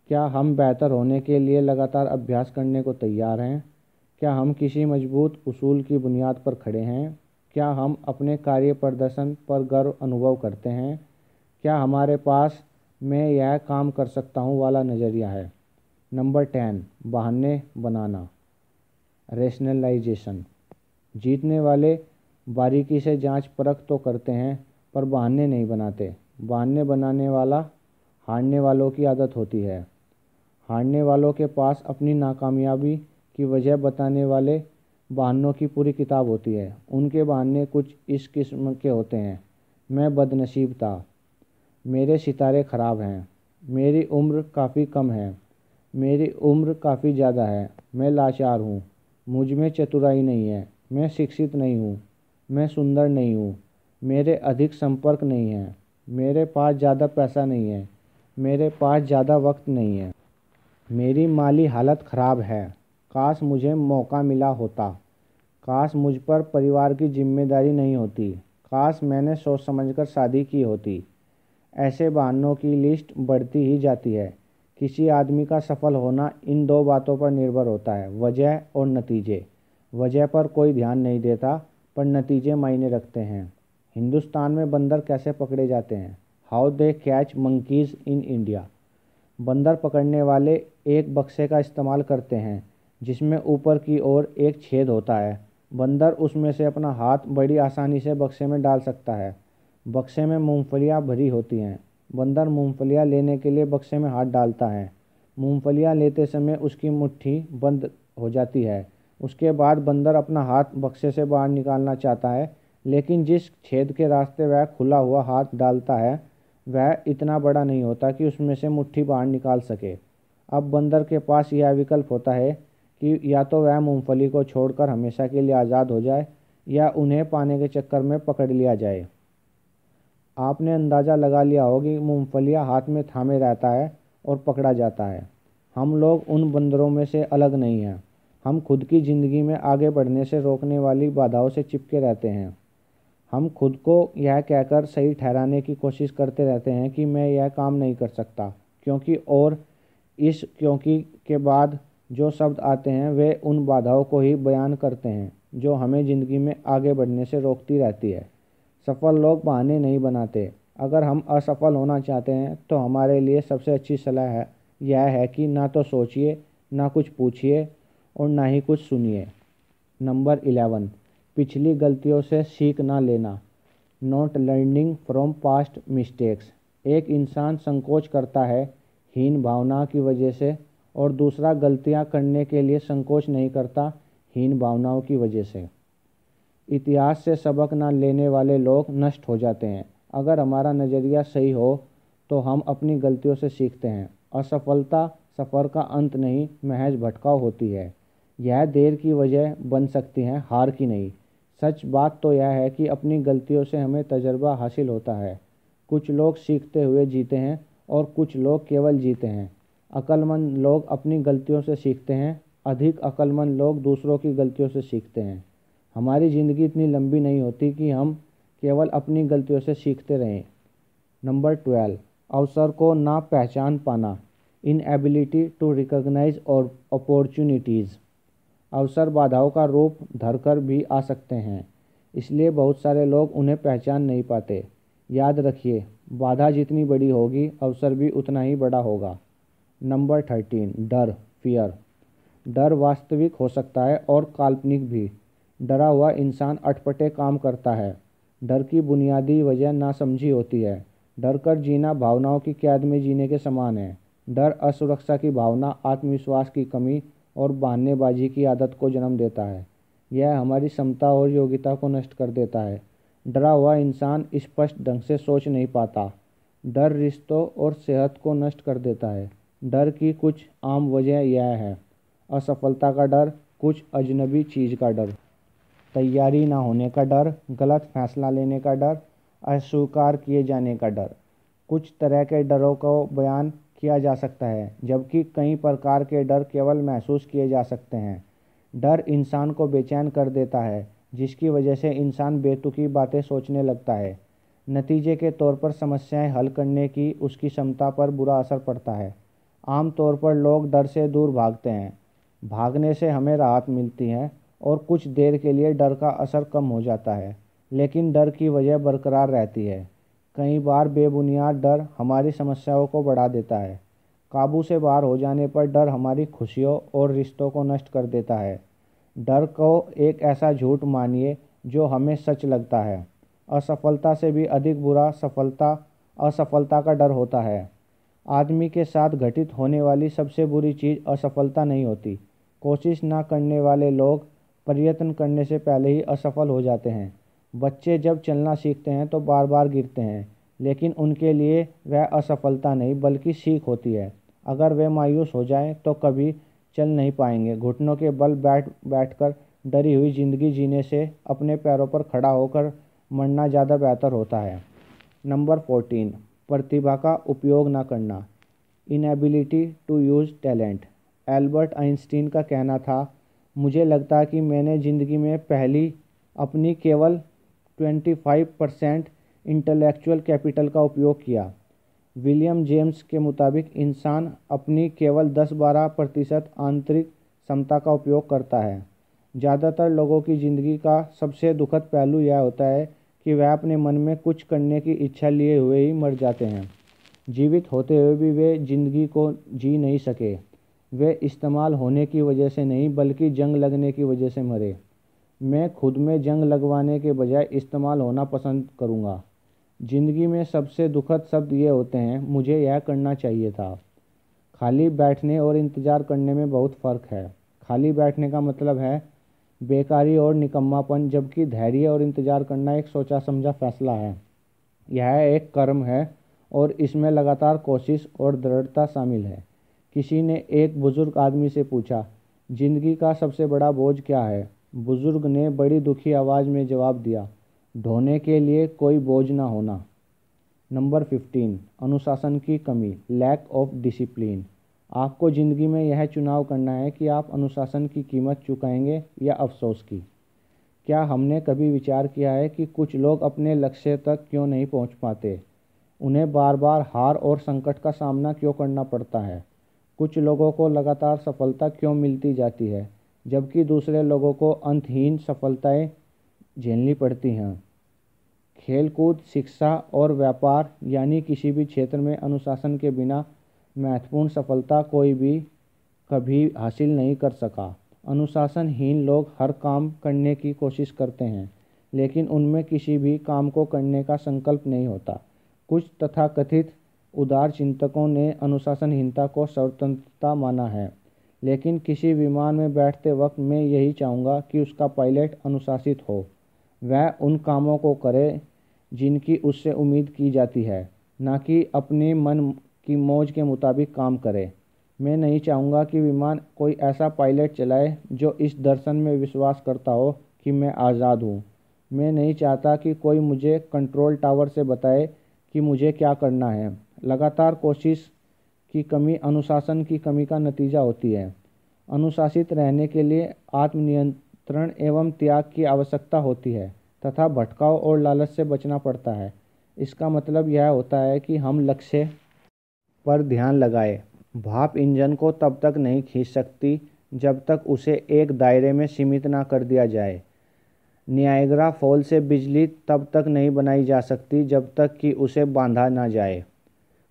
Speaker 1: क्या हम बेहतर होने के लिए लगातार अभ्यास करने को तैयार हैं? क्या हम किसी मजबूत उसूल की बुनियाद पर खड़े हैं? क्या हम अपने कार्य प्रदर्शन पर गर्व अनुभव करते हैं? क्या हमारे पास मैं यह काम कर सकता हूँ वाला नज़रिया है? नंबर 10, बहाने बनाना, रेशनलाइजेशन। जीतने वाले बारीकी से जांच परख तो करते हैं पर बहाने नहीं बनाते। बहाने बनाने वाला हारने वालों की आदत होती है। हारने वालों के पास अपनी नाकामयाबी की वजह बताने वाले बहानों की पूरी किताब होती है। उनके बहाने कुछ इस किस्म के होते हैं: मैं बदनसीब था, मेरे सितारे ख़राब हैं, मेरी उम्र काफ़ी कम है, मेरी उम्र काफ़ी ज़्यादा है, मैं लाचार हूँ, मुझ में चतुराई नहीं है, मैं शिक्षित नहीं हूँ, मैं सुंदर नहीं हूँ, मेरे अधिक संपर्क नहीं है, मेरे पास ज़्यादा पैसा नहीं है, मेरे पास ज़्यादा वक्त नहीं है, मेरी माली हालत ख़राब है, काश मुझे मौका मिला होता, काश मुझ पर परिवार की जिम्मेदारी नहीं होती, काश मैंने सोच समझकर शादी की होती। ऐसे बहानों की लिस्ट बढ़ती ही जाती है। किसी आदमी का सफल होना इन दो बातों पर निर्भर होता है: वजह और नतीजे। वजह पर कोई ध्यान नहीं देता पर नतीजे मायने रखते हैं। हिंदुस्तान में बंदर कैसे पकड़े जाते हैं? How they catch monkeys in India. बंदर पकड़ने वाले एक बक्से का इस्तेमाल करते हैं जिसमें ऊपर की ओर एक छेद होता है। बंदर उसमें से अपना हाथ बड़ी आसानी से बक्से में डाल सकता है। बक्से में मूंगफलियां भरी होती हैं। बंदर मूंगफलियां लेने के लिए बक्से में हाथ डालता है। मूंगफलियां लेते समय उसकी मुट्ठी बंद हो जाती है। उसके बाद बंदर अपना हाथ बक्से से बाहर निकालना चाहता है, लेकिन जिस छेद के रास्ते वह खुला हुआ हाथ डालता है वह इतना बड़ा नहीं होता कि उसमें से मुट्ठी बाहर निकाल सके। अब बंदर के पास यह विकल्प होता है कि या तो वह मूंगफली को छोड़कर हमेशा के लिए आज़ाद हो जाए या उन्हें पाने के चक्कर में पकड़ लिया जाए। आपने अंदाज़ा लगा लिया होगा कि मूंगफलियां हाथ में थामे रहता है और पकड़ा जाता है। हम लोग उन बंदरों में से अलग नहीं हैं। हम खुद की ज़िंदगी में आगे बढ़ने से रोकने वाली बाधाओं से चिपके रहते हैं। हम खुद को यह कहकर सही ठहराने की कोशिश करते रहते हैं कि मैं यह काम नहीं कर सकता क्योंकि, और इस क्योंकि के बाद जो शब्द आते हैं वे उन बाधाओं को ही बयान करते हैं जो हमें ज़िंदगी में आगे बढ़ने से रोकती रहती है। सफल लोग बहाने नहीं बनाते। अगर हम असफल होना चाहते हैं तो हमारे लिए सबसे अच्छी सलाह यह है कि ना तो सोचिए, ना कुछ पूछिए और ना ही कुछ सुनिए। नंबर 11, पिछली गलतियों से सीख ना लेना, not learning from past mistakes. एक इंसान संकोच करता है हीन भावना की वजह से और दूसरा गलतियां करने के लिए संकोच नहीं करता हीन भावनाओं की वजह से। इतिहास से सबक ना लेने वाले लोग नष्ट हो जाते हैं। अगर हमारा नज़रिया सही हो तो हम अपनी गलतियों से सीखते हैं। असफलता सफ़र का अंत नहीं, महज भटकाव होती है। यह देर की वजह बन सकती है, हार की नहीं। सच बात तो यह है कि अपनी गलतियों से हमें तजर्बा हासिल होता है। कुछ लोग सीखते हुए जीते हैं और कुछ लोग केवल जीते हैं। अक्लमंद लोग अपनी गलतियों से सीखते हैं, अधिक अक्लमंद लोग दूसरों की गलतियों से सीखते हैं। हमारी ज़िंदगी इतनी लंबी नहीं होती कि हम केवल अपनी गलतियों से सीखते रहें। नंबर 12, अवसर को ना पहचान पाना, इनएबिलिटी टू रिकॉग्नाइज और अपॉर्चुनिटीज़। अवसर बाधाओं का रूप धरकर भी आ सकते हैं, इसलिए बहुत सारे लोग उन्हें पहचान नहीं पाते। याद रखिए, बाधा जितनी बड़ी होगी अवसर भी उतना ही बड़ा होगा। नंबर 13, डर, फियर। डर वास्तविक हो सकता है और काल्पनिक भी। डरा हुआ इंसान अटपटे काम करता है। डर की बुनियादी वजह नासमझी होती है। डर कर जीना भावनाओं की कैद में जीने के समान है। डर असुरक्षा की भावना, आत्मविश्वास की कमी और बहानेबाजी की आदत को जन्म देता है। यह हमारी क्षमता और योग्यता को नष्ट कर देता है। डरा हुआ इंसान स्पष्ट ढंग से सोच नहीं पाता। डर रिश्तों और सेहत को नष्ट कर देता है। डर की कुछ आम वजह यह है: असफलता का डर, कुछ अजनबी चीज़ का डर, तैयारी ना होने का डर, गलत फैसला लेने का डर, अस्वीकार किए जाने का डर। कुछ तरह के डरों को बयान किया जा सकता है, जबकि कई प्रकार के डर केवल महसूस किए जा सकते हैं। डर इंसान को बेचैन कर देता है, जिसकी वजह से इंसान बेतुकी बातें सोचने लगता है। नतीजे के तौर पर समस्याएं हल करने की उसकी क्षमता पर बुरा असर पड़ता है। आमतौर पर लोग डर से दूर भागते हैं। भागने से हमें राहत मिलती है और कुछ देर के लिए डर का असर कम हो जाता है, लेकिन डर की वजह बरकरार रहती है। कई बार बेबुनियाद डर हमारी समस्याओं को बढ़ा देता है। काबू से बाहर हो जाने पर डर हमारी खुशियों और रिश्तों को नष्ट कर देता है। डर को एक ऐसा झूठ मानिए जो हमें सच लगता है। असफलता से भी अधिक बुरा असफलता का डर होता है। आदमी के साथ घटित होने वाली सबसे बुरी चीज़ असफलता नहीं होती। कोशिश ना करने वाले लोग प्रयत्न करने से पहले ही असफल हो जाते हैं। बच्चे जब चलना सीखते हैं तो बार बार गिरते हैं, लेकिन उनके लिए वह असफलता नहीं बल्कि सीख होती है। अगर वे मायूस हो जाएं तो कभी चल नहीं पाएंगे। घुटनों के बल बैठकर डरी हुई जिंदगी जीने से अपने पैरों पर खड़ा होकर मरना ज़्यादा बेहतर होता है। नंबर 14, प्रतिभा का उपयोग न करना, inability to use talent. Albert Einstein का कहना था, मुझे लगता है कि मैंने ज़िंदगी में अपनी केवल 25% इंटेलेक्चुअल कैपिटल का उपयोग किया। विलियम जेम्स के मुताबिक इंसान अपनी केवल 10-12% आंतरिक क्षमता का उपयोग करता है। ज़्यादातर लोगों की ज़िंदगी का सबसे दुखद पहलू यह होता है कि वह अपने मन में कुछ करने की इच्छा लिए हुए ही मर जाते हैं। जीवित होते हुए भी वे जिंदगी को जी नहीं सके। वे इस्तेमाल होने की वजह से नहीं बल्कि जंग लगने की वजह से मरे। मैं खुद में जंग लगवाने के बजाय इस्तेमाल होना पसंद करूँगा। ज़िंदगी में सबसे दुखद शब्द ये होते हैं, मुझे यह करना चाहिए था। खाली बैठने और इंतज़ार करने में बहुत फ़र्क है। खाली बैठने का मतलब है बेकारी और निकम्मापन, जबकि धैर्य और इंतज़ार करना एक सोचा समझा फैसला है। यह एक कर्म है और इसमें लगातार कोशिश और दृढ़ता शामिल है। किसी ने एक बुजुर्ग आदमी से पूछा, जिंदगी का सबसे बड़ा बोझ क्या है? बुजुर्ग ने बड़ी दुखी आवाज़ में जवाब दिया, ढोने के लिए कोई बोझ ना होना। नंबर 15, अनुशासन की कमी, लैक ऑफ डिसिप्लिन। आपको ज़िंदगी में यह चुनाव करना है कि आप अनुशासन की कीमत चुकाएंगे या अफसोस की। क्या हमने कभी विचार किया है कि कुछ लोग अपने लक्ष्य तक क्यों नहीं पहुंच पाते? उन्हें बार बार हार और संकट का सामना क्यों करना पड़ता है? कुछ लोगों को लगातार सफलता क्यों मिलती जाती है, जबकि दूसरे लोगों को अंतहीन सफलताएं झेलनी पड़ती हैं? खेलकूद, शिक्षा और व्यापार यानी किसी भी क्षेत्र में अनुशासन के बिना महत्वपूर्ण सफलता कोई भी कभी हासिल नहीं कर सका। अनुशासनहीन लोग हर काम करने की कोशिश करते हैं, लेकिन उनमें किसी भी काम को करने का संकल्प नहीं होता। कुछ तथाकथित उदार चिंतकों ने अनुशासनहीनता को स्वतंत्रता माना है, लेकिन किसी विमान में बैठते वक्त मैं यही चाहूँगा कि उसका पायलट अनुशासित हो। वह उन कामों को करे जिनकी उससे उम्मीद की जाती है, ना कि अपने मन की मौज के मुताबिक काम करे। मैं नहीं चाहूँगा कि विमान कोई ऐसा पायलट चलाए जो इस दर्शन में विश्वास करता हो कि मैं आज़ाद हूँ। मैं नहीं चाहता कि कोई मुझे कंट्रोल टावर से बताए कि मुझे क्या करना है। लगातार कोशिश की कमी अनुशासन की कमी का नतीजा होती है। अनुशासित रहने के लिए आत्मनियंत्रण एवं त्याग की आवश्यकता होती है तथा भटकाव और लालच से बचना पड़ता है। इसका मतलब यह होता है कि हम लक्ष्य पर ध्यान लगाए। भाप इंजन को तब तक नहीं खींच सकती जब तक उसे एक दायरे में सीमित ना कर दिया जाए। नियाग्रा फॉल से बिजली तब तक नहीं बनाई जा सकती जब तक कि उसे बांधा ना जाए।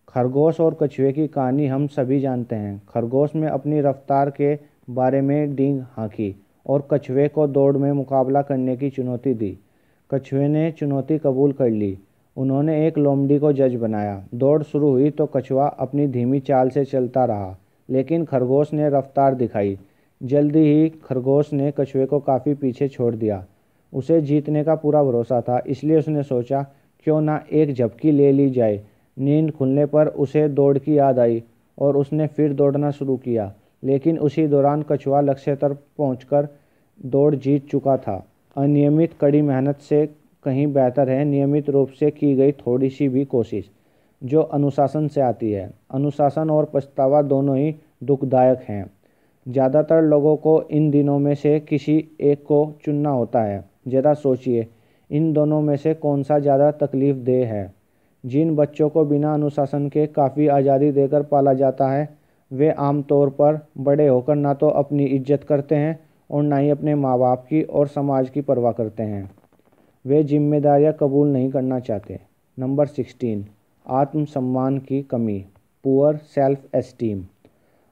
Speaker 1: खरगोश और कछुए की कहानी हम सभी जानते हैं। खरगोश में अपनी रफ्तार के बारे में डींग हाँकी और कछुए को दौड़ में मुकाबला करने की चुनौती दी। कछुए ने चुनौती कबूल कर ली। उन्होंने एक लोमड़ी को जज बनाया। दौड़ शुरू हुई तो कछुआ अपनी धीमी चाल से चलता रहा, लेकिन खरगोश ने रफ्तार दिखाई। जल्दी ही खरगोश ने कछुए को काफ़ी पीछे छोड़ दिया। उसे जीतने का पूरा भरोसा था, इसलिए उसने सोचा क्यों ना एक झपकी ले ली जाए। नींद खुलने पर उसे दौड़ की याद आई और उसने फिर दौड़ना शुरू किया, लेकिन उसी दौरान कछुआ लक्ष्य तक पहुंचकर दौड़ जीत चुका था। अनियमित कड़ी मेहनत से कहीं बेहतर है नियमित रूप से की गई थोड़ी सी भी कोशिश, जो अनुशासन से आती है। अनुशासन और पछतावा दोनों ही दुखदायक हैं। ज़्यादातर लोगों को इन दिनों में से किसी एक को चुनना होता है। ज़रा सोचिए, इन दोनों में से कौन सा ज़्यादा तकलीफ देह है। जिन बच्चों को बिना अनुशासन के काफ़ी आज़ादी देकर पाला जाता है, वे आमतौर पर बड़े होकर ना तो अपनी इज्जत करते हैं और ना ही अपने माँ बाप की और समाज की परवाह करते हैं। वे जिम्मेदारियां कबूल नहीं करना चाहते। नंबर 16, आत्मसम्मान की कमी, पुअर सेल्फ एस्टीम।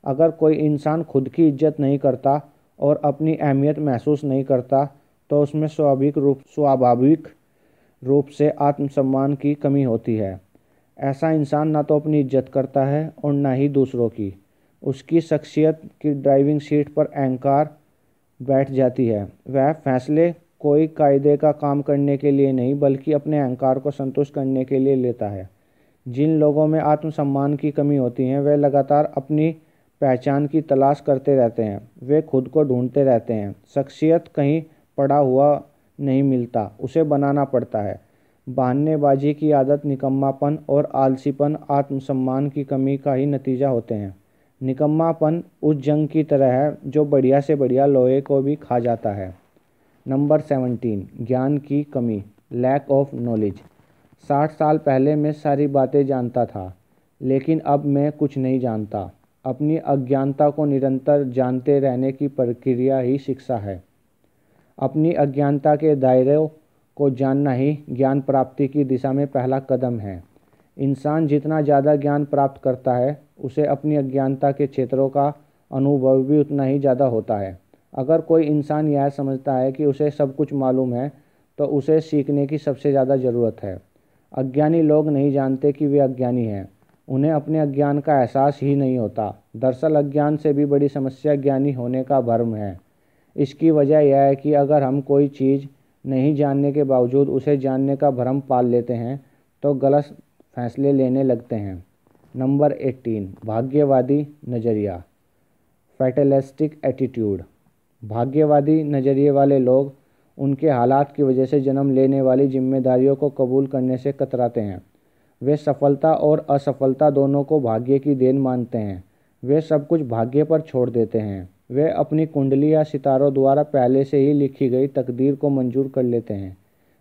Speaker 1: अगर कोई इंसान खुद की इज्जत नहीं करता और अपनी अहमियत महसूस नहीं करता तो उसमें स्वाभाविक रूप से आत्मसम्मान की कमी होती है। ऐसा इंसान ना तो अपनी इज्जत करता है और ना ही दूसरों की। उसकी शख्सियत की ड्राइविंग सीट पर अहंकार बैठ जाती है। वह फैसले कोई कायदे का काम करने के लिए नहीं बल्कि अपने अहंकार को संतुष्ट करने के लिए लेता है। जिन लोगों में आत्मसम्मान की कमी होती है वे लगातार अपनी पहचान की तलाश करते रहते हैं। वे खुद को ढूंढते रहते हैं। शख्सियत कहीं पड़ा हुआ नहीं मिलता, उसे बनाना पड़ता है। बहानेबाजी की आदत, निकम्मापन और आलसीपन आत्मसम्मान की कमी का ही नतीजा होते हैं। निकम्मापन उस जंग की तरह है जो बढ़िया से बढ़िया लोहे को भी खा जाता है। नंबर 17, ज्ञान की कमी, लैक ऑफ नॉलेज। 60 साल पहले मैं सारी बातें जानता था, लेकिन अब मैं कुछ नहीं जानता। अपनी अज्ञानता को निरंतर जानते रहने की प्रक्रिया ही शिक्षा है। अपनी अज्ञानता के दायरों को जानना ही ज्ञान प्राप्ति की दिशा में पहला कदम है। इंसान जितना ज़्यादा ज्ञान प्राप्त करता है, उसे अपनी अज्ञानता के क्षेत्रों का अनुभव भी उतना ही ज़्यादा होता है। अगर कोई इंसान यह समझता है कि उसे सब कुछ मालूम है, तो उसे सीखने की सबसे ज़्यादा ज़रूरत है। अज्ञानी लोग नहीं जानते कि वे अज्ञानी हैं। उन्हें अपने अज्ञान का एहसास ही नहीं होता। दरअसल अज्ञान से भी बड़ी समस्या ज्ञानी होने का भ्रम है। इसकी वजह यह है कि अगर हम कोई चीज़ नहीं जानने के बावजूद उसे जानने का भ्रम पाल लेते हैं तो गलत फैसले लेने लगते हैं। नंबर 18, भाग्यवादी नज़रिया, फैटलिस्टिक एटीट्यूड। भाग्यवादी नज़रिए वाले लोग उनके हालात की वजह से जन्म लेने वाली जिम्मेदारियों को कबूल करने से कतराते हैं। वे सफलता और असफलता दोनों को भाग्य की देन मानते हैं। वे सब कुछ भाग्य पर छोड़ देते हैं। वे अपनी कुंडली या सितारों द्वारा पहले से ही लिखी गई तकदीर को मंजूर कर लेते हैं।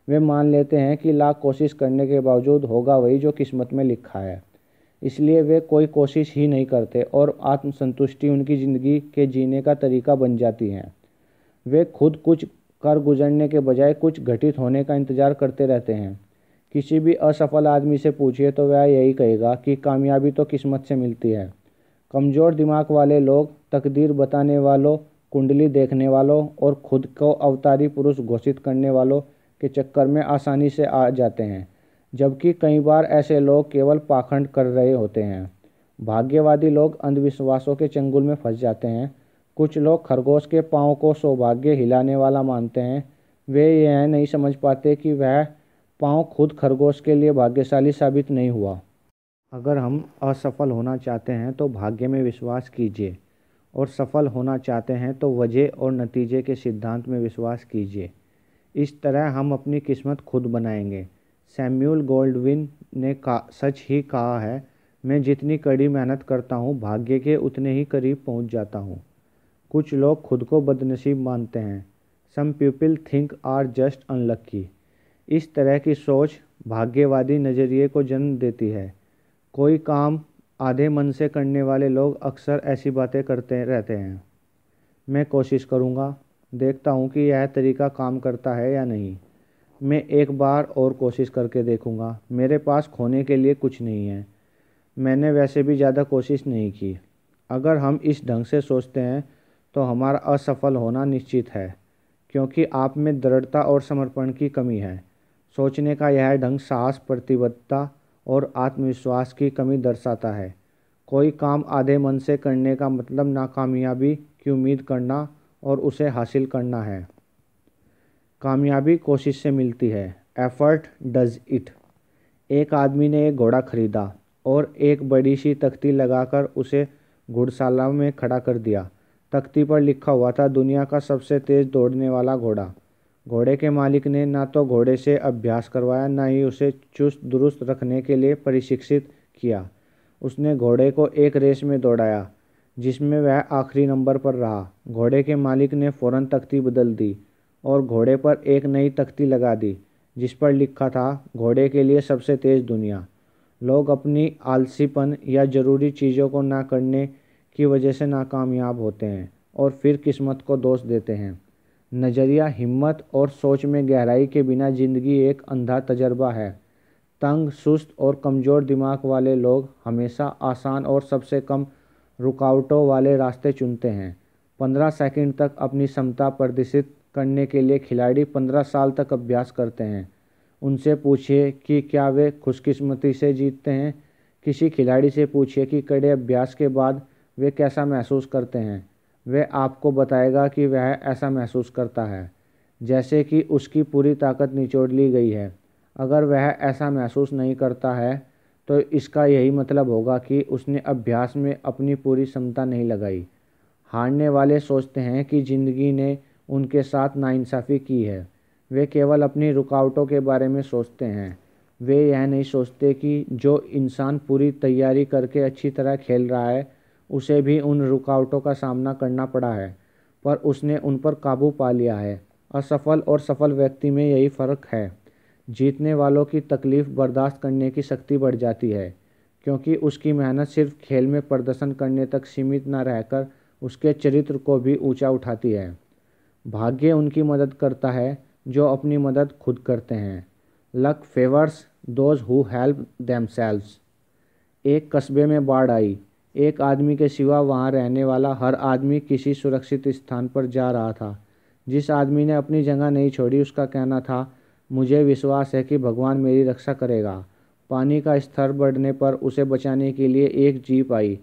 Speaker 1: वे मान लेते हैं कि लाख कोशिश करने के बावजूद होगा वही जो किस्मत में लिखा है। इसलिए वे कोई कोशिश ही नहीं करते और आत्मसंतुष्टि उनकी ज़िंदगी के जीने का तरीका बन जाती है। वे खुद कुछ कर गुजरने के बजाय कुछ घटित होने का इंतज़ार करते रहते हैं। किसी भी असफल आदमी से पूछिए तो वह यही कहेगा कि कामयाबी तो किस्मत से मिलती है। कमज़ोर दिमाग वाले लोग तकदीर बताने वालों, कुंडली देखने वालों और खुद को अवतारी पुरुष घोषित करने वालों के चक्कर में आसानी से आ जाते हैं, जबकि कई बार ऐसे लोग केवल पाखंड कर रहे होते हैं। भाग्यवादी लोग अंधविश्वासों के चंगुल में फंस जाते हैं। कुछ लोग खरगोश के पाँव को सौभाग्य हिलाने वाला मानते हैं। वे यह नहीं समझ पाते कि वह पाँव खुद खरगोश के लिए भाग्यशाली साबित नहीं हुआ। अगर हम असफल होना चाहते हैं तो भाग्य में विश्वास कीजिए, और सफल होना चाहते हैं तो वजह और नतीजे के सिद्धांत में विश्वास कीजिए। इस तरह हम अपनी किस्मत खुद बनाएंगे। सैमुअल गोल्डविन ने सच ही कहा है, मैं जितनी कड़ी मेहनत करता हूँ भाग्य के उतने ही करीब पहुँच जाता हूँ। कुछ लोग खुद को बदनसीब मानते हैं। Some people think are just unlucky. इस तरह की सोच भाग्यवादी नज़रिए को जन्म देती है। कोई काम आधे मन से करने वाले लोग अक्सर ऐसी बातें करते रहते हैं, मैं कोशिश करूँगा, देखता हूँ कि यह तरीका काम करता है या नहीं, मैं एक बार और कोशिश करके देखूँगा, मेरे पास खोने के लिए कुछ नहीं है, मैंने वैसे भी ज़्यादा कोशिश नहीं की। अगर हम इस ढंग से सोचते हैं तो हमारा असफल होना निश्चित है, क्योंकि आप में दृढ़ता और समर्पण की कमी है। सोचने का यह ढंग साहस, प्रतिबद्धता और आत्मविश्वास की कमी दर्शाता है। कोई काम आधे मन से करने का मतलब नाकामयाबी की उम्मीद करना और उसे हासिल करना है। कामयाबी कोशिश से मिलती है। Effort does it. एक आदमी ने एक घोड़ा खरीदा और एक बड़ी सी तख्ती लगाकर उसे घुड़शाला में खड़ा कर दिया। तख्ती पर लिखा हुआ था, दुनिया का सबसे तेज दौड़ने वाला घोड़ा। घोड़े के मालिक ने ना तो घोड़े से अभ्यास करवाया, ना ही उसे चुस्त दुरुस्त रखने के लिए प्रशिक्षित किया। उसने घोड़े को एक रेस में दौड़ाया जिसमें वह आखिरी नंबर पर रहा। घोड़े के मालिक ने फौरन तख्ती बदल दी और घोड़े पर एक नई तख्ती लगा दी जिस पर लिखा था, घोड़े के लिए सबसे तेज दुनिया। लोग अपनी आलसीपन या ज़रूरी चीज़ों को ना करने की वजह से नाकामयाब होते हैं और फिर किस्मत को दोष देते हैं। नज़रिया, हिम्मत और सोच में गहराई के बिना ज़िंदगी एक अंधा तजर्बा है। तंग, सुस्त और कमज़ोर दिमाग वाले लोग हमेशा आसान और सबसे कम रुकावटों वाले रास्ते चुनते हैं। 15 सेकंड तक अपनी क्षमता प्रदर्शित करने के लिए खिलाड़ी 15 साल तक अभ्यास करते हैं। उनसे पूछिए कि क्या वे खुशकिस्मती से जीतते हैं। किसी खिलाड़ी से पूछिए कि कड़े अभ्यास के बाद वे कैसा महसूस करते हैं। वह आपको बताएगा कि वह ऐसा महसूस करता है जैसे कि उसकी पूरी ताकत निचोड़ ली गई है। अगर वह ऐसा महसूस नहीं करता है तो इसका यही मतलब होगा कि उसने अभ्यास में अपनी पूरी क्षमता नहीं लगाई। हारने वाले सोचते हैं कि ज़िंदगी ने उनके साथ नाइंसाफ़ी की है। वे केवल अपनी रुकावटों के बारे में सोचते हैं। वे यह नहीं सोचते कि जो इंसान पूरी तैयारी करके अच्छी तरह खेल रहा है उसे भी उन रुकावटों का सामना करना पड़ा है, पर उसने उन पर काबू पा लिया है। असफल और सफल व्यक्ति में यही फ़र्क है। जीतने वालों की तकलीफ़ बर्दाश्त करने की शक्ति बढ़ जाती है, क्योंकि उसकी मेहनत सिर्फ खेल में प्रदर्शन करने तक सीमित न रहकर उसके चरित्र को भी ऊंचा उठाती है। भाग्य उनकी मदद करता है जो अपनी मदद खुद करते हैं। Luck favours those who help themselves. एक कस्बे में बाढ़ आई। एक आदमी के सिवा वहां रहने वाला हर आदमी किसी सुरक्षित स्थान पर जा रहा था। जिस आदमी ने अपनी जगह नहीं छोड़ी उसका कहना था, मुझे विश्वास है कि भगवान मेरी रक्षा करेगा। पानी का स्तर बढ़ने पर उसे बचाने के लिए एक जीप आई,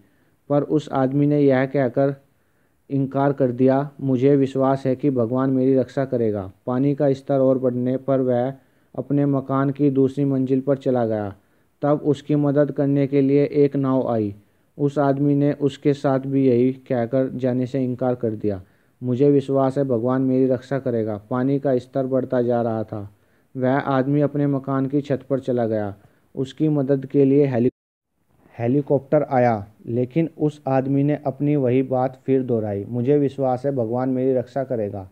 Speaker 1: पर उस आदमी ने यह कहकर इनकार कर दिया, मुझे विश्वास है कि भगवान मेरी रक्षा करेगा। पानी का स्तर और बढ़ने पर वह अपने मकान की दूसरी मंजिल पर चला गया। तब उसकी मदद करने के लिए एक नाव आई। उस आदमी ने उसके साथ भी यही कहकर जाने से इनकार कर दिया, मुझे विश्वास है भगवान मेरी रक्षा करेगा। पानी का स्तर बढ़ता जा रहा था। वह आदमी अपने मकान की छत पर चला गया। उसकी मदद के लिए हेलीकॉप्टर आया, लेकिन उस आदमी ने अपनी वही बात फिर दोहराई, मुझे विश्वास है भगवान मेरी रक्षा करेगा।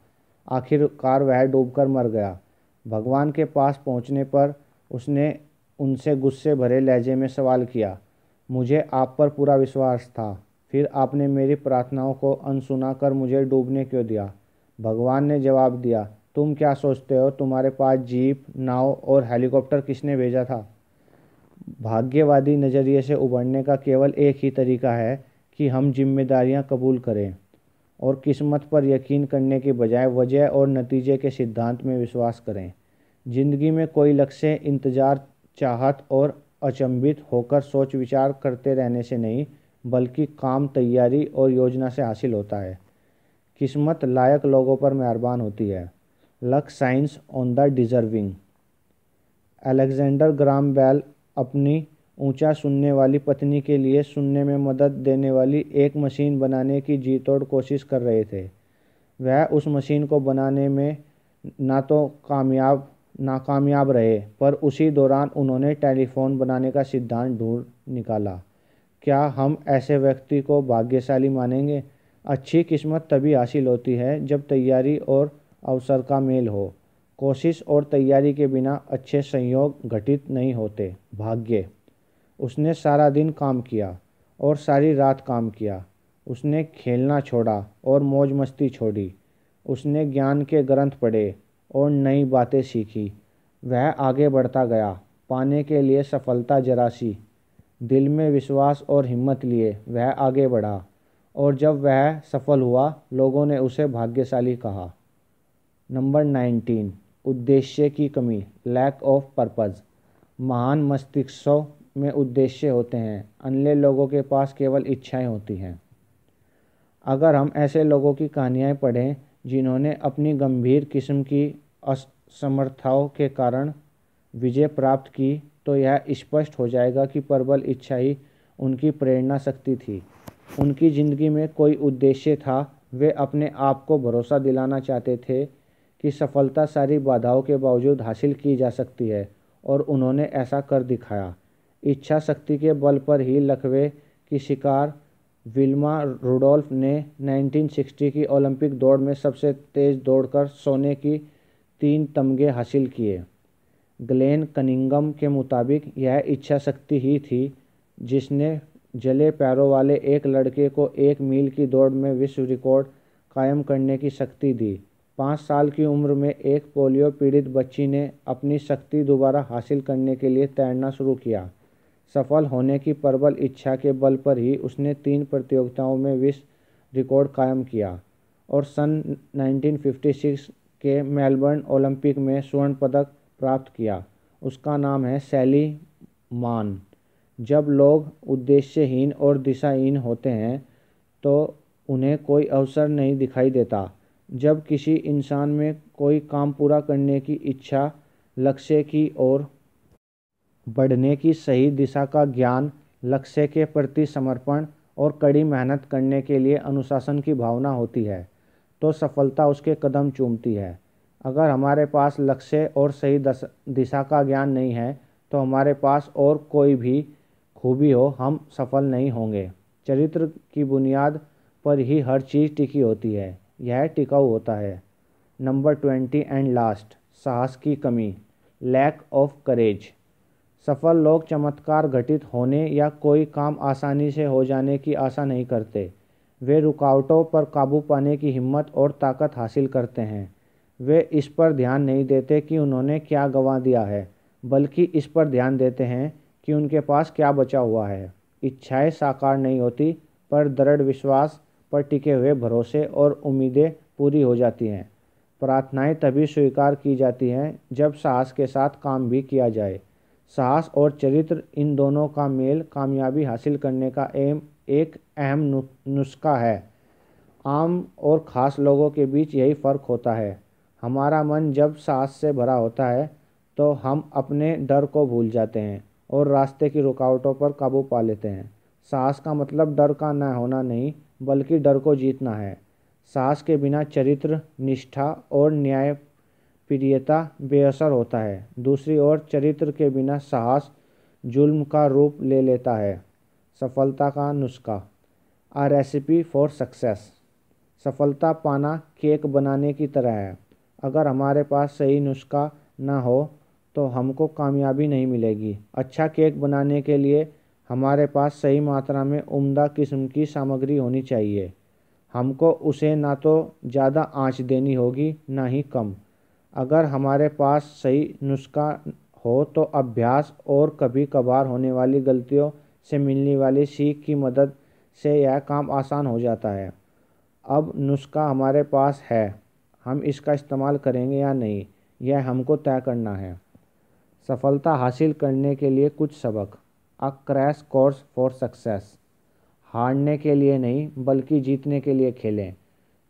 Speaker 1: आखिरकार वह डूबकर मर गया। भगवान के पास पहुंचने पर उसने उनसे गुस्से भरे लहजे में सवाल किया, मुझे आप पर पूरा विश्वास था, फिर आपने मेरी प्रार्थनाओं को अनसुना कर मुझे डूबने क्यों दिया। भगवान ने जवाब दिया, तुम क्या सोचते हो, तुम्हारे पास जीप, नाव और हेलीकॉप्टर किसने भेजा था। भाग्यवादी नज़रिए से उभरने का केवल एक ही तरीका है कि हम जिम्मेदारियां कबूल करें और किस्मत पर यकीन करने के बजाय वजह और नतीजे के सिद्धांत में विश्वास करें। जिंदगी में कोई लक्ष्य इंतजार, चाहत और अचंभित होकर सोच विचार करते रहने से नहीं, बल्कि काम, तैयारी और योजना से हासिल होता है। किस्मत लायक लोगों पर मेहरबान होती है। Luck shines on the deserving. Alexander Graham Bell अपनी ऊंचा सुनने वाली पत्नी के लिए सुनने में मदद देने वाली एक मशीन बनाने की जी तोड़ कोशिश कर रहे थे। वह उस मशीन को बनाने में ना तो नाकामयाब रहे, पर उसी दौरान उन्होंने टेलीफोन बनाने का सिद्धांत ढूंढ निकाला। क्या हम ऐसे व्यक्ति को भाग्यशाली मानेंगे। अच्छी किस्मत तभी हासिल होती है जब तैयारी और अवसर का मेल हो। कोशिश और तैयारी के बिना अच्छे संयोग घटित नहीं होते। भाग्य। उसने सारा दिन काम किया और सारी रात काम किया। उसने खेलना छोड़ा और मौज मस्ती छोड़ी। उसने ज्ञान के ग्रंथ पढ़े और नई बातें सीखी। वह आगे बढ़ता गया, पाने के लिए सफलता जरा सी। दिल में विश्वास और हिम्मत लिए वह आगे बढ़ा और जब वह सफल हुआ लोगों ने उसे भाग्यशाली कहा। नंबर 19, उद्देश्य की कमी, लैक ऑफ पर्पज़। महान मस्तिष्कों में उद्देश्य होते हैं, अन्य लोगों के पास केवल इच्छाएं होती हैं। अगर हम ऐसे लोगों की कहानियाँ पढ़ें जिन्होंने अपनी गंभीर किस्म की असमर्थताओं के कारण विजय प्राप्त की, तो यह स्पष्ट हो जाएगा कि प्रबल इच्छा ही उनकी प्रेरणा शक्ति थी। उनकी ज़िंदगी में कोई उद्देश्य था। वे अपने आप को भरोसा दिलाना चाहते थे कि सफलता सारी बाधाओं के बावजूद हासिल की जा सकती है, और उन्होंने ऐसा कर दिखाया। इच्छा शक्ति के बल पर ही लकवे की शिकार विल्मा रुडोल्फ ने 1960 की ओलंपिक दौड़ में सबसे तेज दौड़कर सोने की 3 तमगे हासिल किए। ग्लेन कनिंगम के मुताबिक यह इच्छा शक्ति ही थी जिसने जले पैरों वाले एक लड़के को 1 मील की दौड़ में विश्व रिकॉर्ड कायम करने की शक्ति दी। 5 साल की उम्र में एक पोलियो पीड़ित बच्ची ने अपनी शक्ति दोबारा हासिल करने के लिए तैरना शुरू किया। सफल होने की प्रबल इच्छा के बल पर ही उसने 3 प्रतियोगिताओं में विश्व रिकॉर्ड कायम किया और सन 1956 के मेलबर्न ओलंपिक में स्वर्ण पदक प्राप्त किया। उसका नाम है सैली मान। जब लोग उद्देश्यहीन और दिशाहीन होते हैं तो उन्हें कोई अवसर नहीं दिखाई देता। जब किसी इंसान में कोई काम पूरा करने की इच्छा, लक्ष्य की ओर बढ़ने की सही दिशा का ज्ञान, लक्ष्य के प्रति समर्पण और कड़ी मेहनत करने के लिए अनुशासन की भावना होती है, तो सफलता उसके कदम चूमती है। अगर हमारे पास लक्ष्य और सही दिशा का ज्ञान नहीं है तो हमारे पास और कोई भी खूबी हो, हम सफल नहीं होंगे। चरित्र की बुनियाद पर ही हर चीज़ टिकी होती है, यह टिकाऊ होता है। नंबर 20 एंड लास्ट, साहस की कमी, लैक ऑफ करेज। सफल लोग चमत्कार घटित होने या कोई काम आसानी से हो जाने की आशा नहीं करते। वे रुकावटों पर काबू पाने की हिम्मत और ताकत हासिल करते हैं। वे इस पर ध्यान नहीं देते कि उन्होंने क्या गंवा दिया है, बल्कि इस पर ध्यान देते हैं कि उनके पास क्या बचा हुआ है। इच्छाएं साकार नहीं होती, पर दृढ़ विश्वास पर टिके हुए भरोसे और उम्मीदें पूरी हो जाती हैं। प्रार्थनाएं तभी स्वीकार की जाती हैं जब साहस के साथ काम भी किया जाए। साहस और चरित्र, इन दोनों का मेल कामयाबी हासिल करने का एक अहम नुस्खा है। आम और ख़ास लोगों के बीच यही फ़र्क होता है। हमारा मन जब साहस से भरा होता है तो हम अपने डर को भूल जाते हैं और रास्ते की रुकावटों पर काबू पा लेते हैं। साहस का मतलब डर का न होना नहीं, बल्कि डर को जीतना है। साहस के बिना चरित्र, निष्ठा और न्यायप्रियता बेअसर होता है। दूसरी ओर चरित्र के बिना साहस जुल्म का रूप ले लेता है। सफलता का नुस्खा, आ रेसिपी फॉर सक्सेस। सफलता पाना केक बनाने की तरह है। अगर हमारे पास सही नुस्खा ना हो तो हमको कामयाबी नहीं मिलेगी। अच्छा केक बनाने के लिए हमारे पास सही मात्रा में उम्दा किस्म की सामग्री होनी चाहिए। हमको उसे ना तो ज़्यादा आंच देनी होगी, ना ही कम। अगर हमारे पास सही नुस्खा हो तो अभ्यास और कभी कभार होने वाली गलतियों से मिलने वाली सीख की मदद से यह काम आसान हो जाता है। अब नुस्खा हमारे पास है, हम इसका इस्तेमाल करेंगे या नहीं, यह हमको तय करना है। सफलता हासिल करने के लिए कुछ सबक, a crash course for success. हारने के लिए नहीं, बल्कि जीतने के लिए खेलें।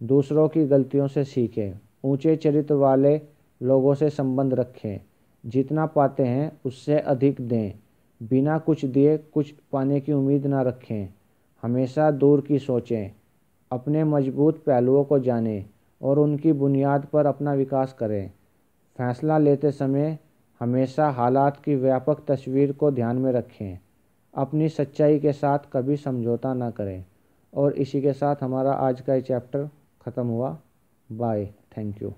Speaker 1: दूसरों की गलतियों से सीखें। ऊंचे चरित्र वाले लोगों से संबंध रखें। जितना पाते हैं उससे अधिक दें। बिना कुछ दिए कुछ पाने की उम्मीद ना रखें। हमेशा दूर की सोचें। अपने मजबूत पहलुओं को जानें और उनकी बुनियाद पर अपना विकास करें। फैसला लेते समय हमेशा हालात की व्यापक तस्वीर को ध्यान में रखें। अपनी सच्चाई के साथ कभी समझौता ना करें। और इसी के साथ हमारा आज का ये चैप्टर ख़त्म हुआ। Bye, thank you.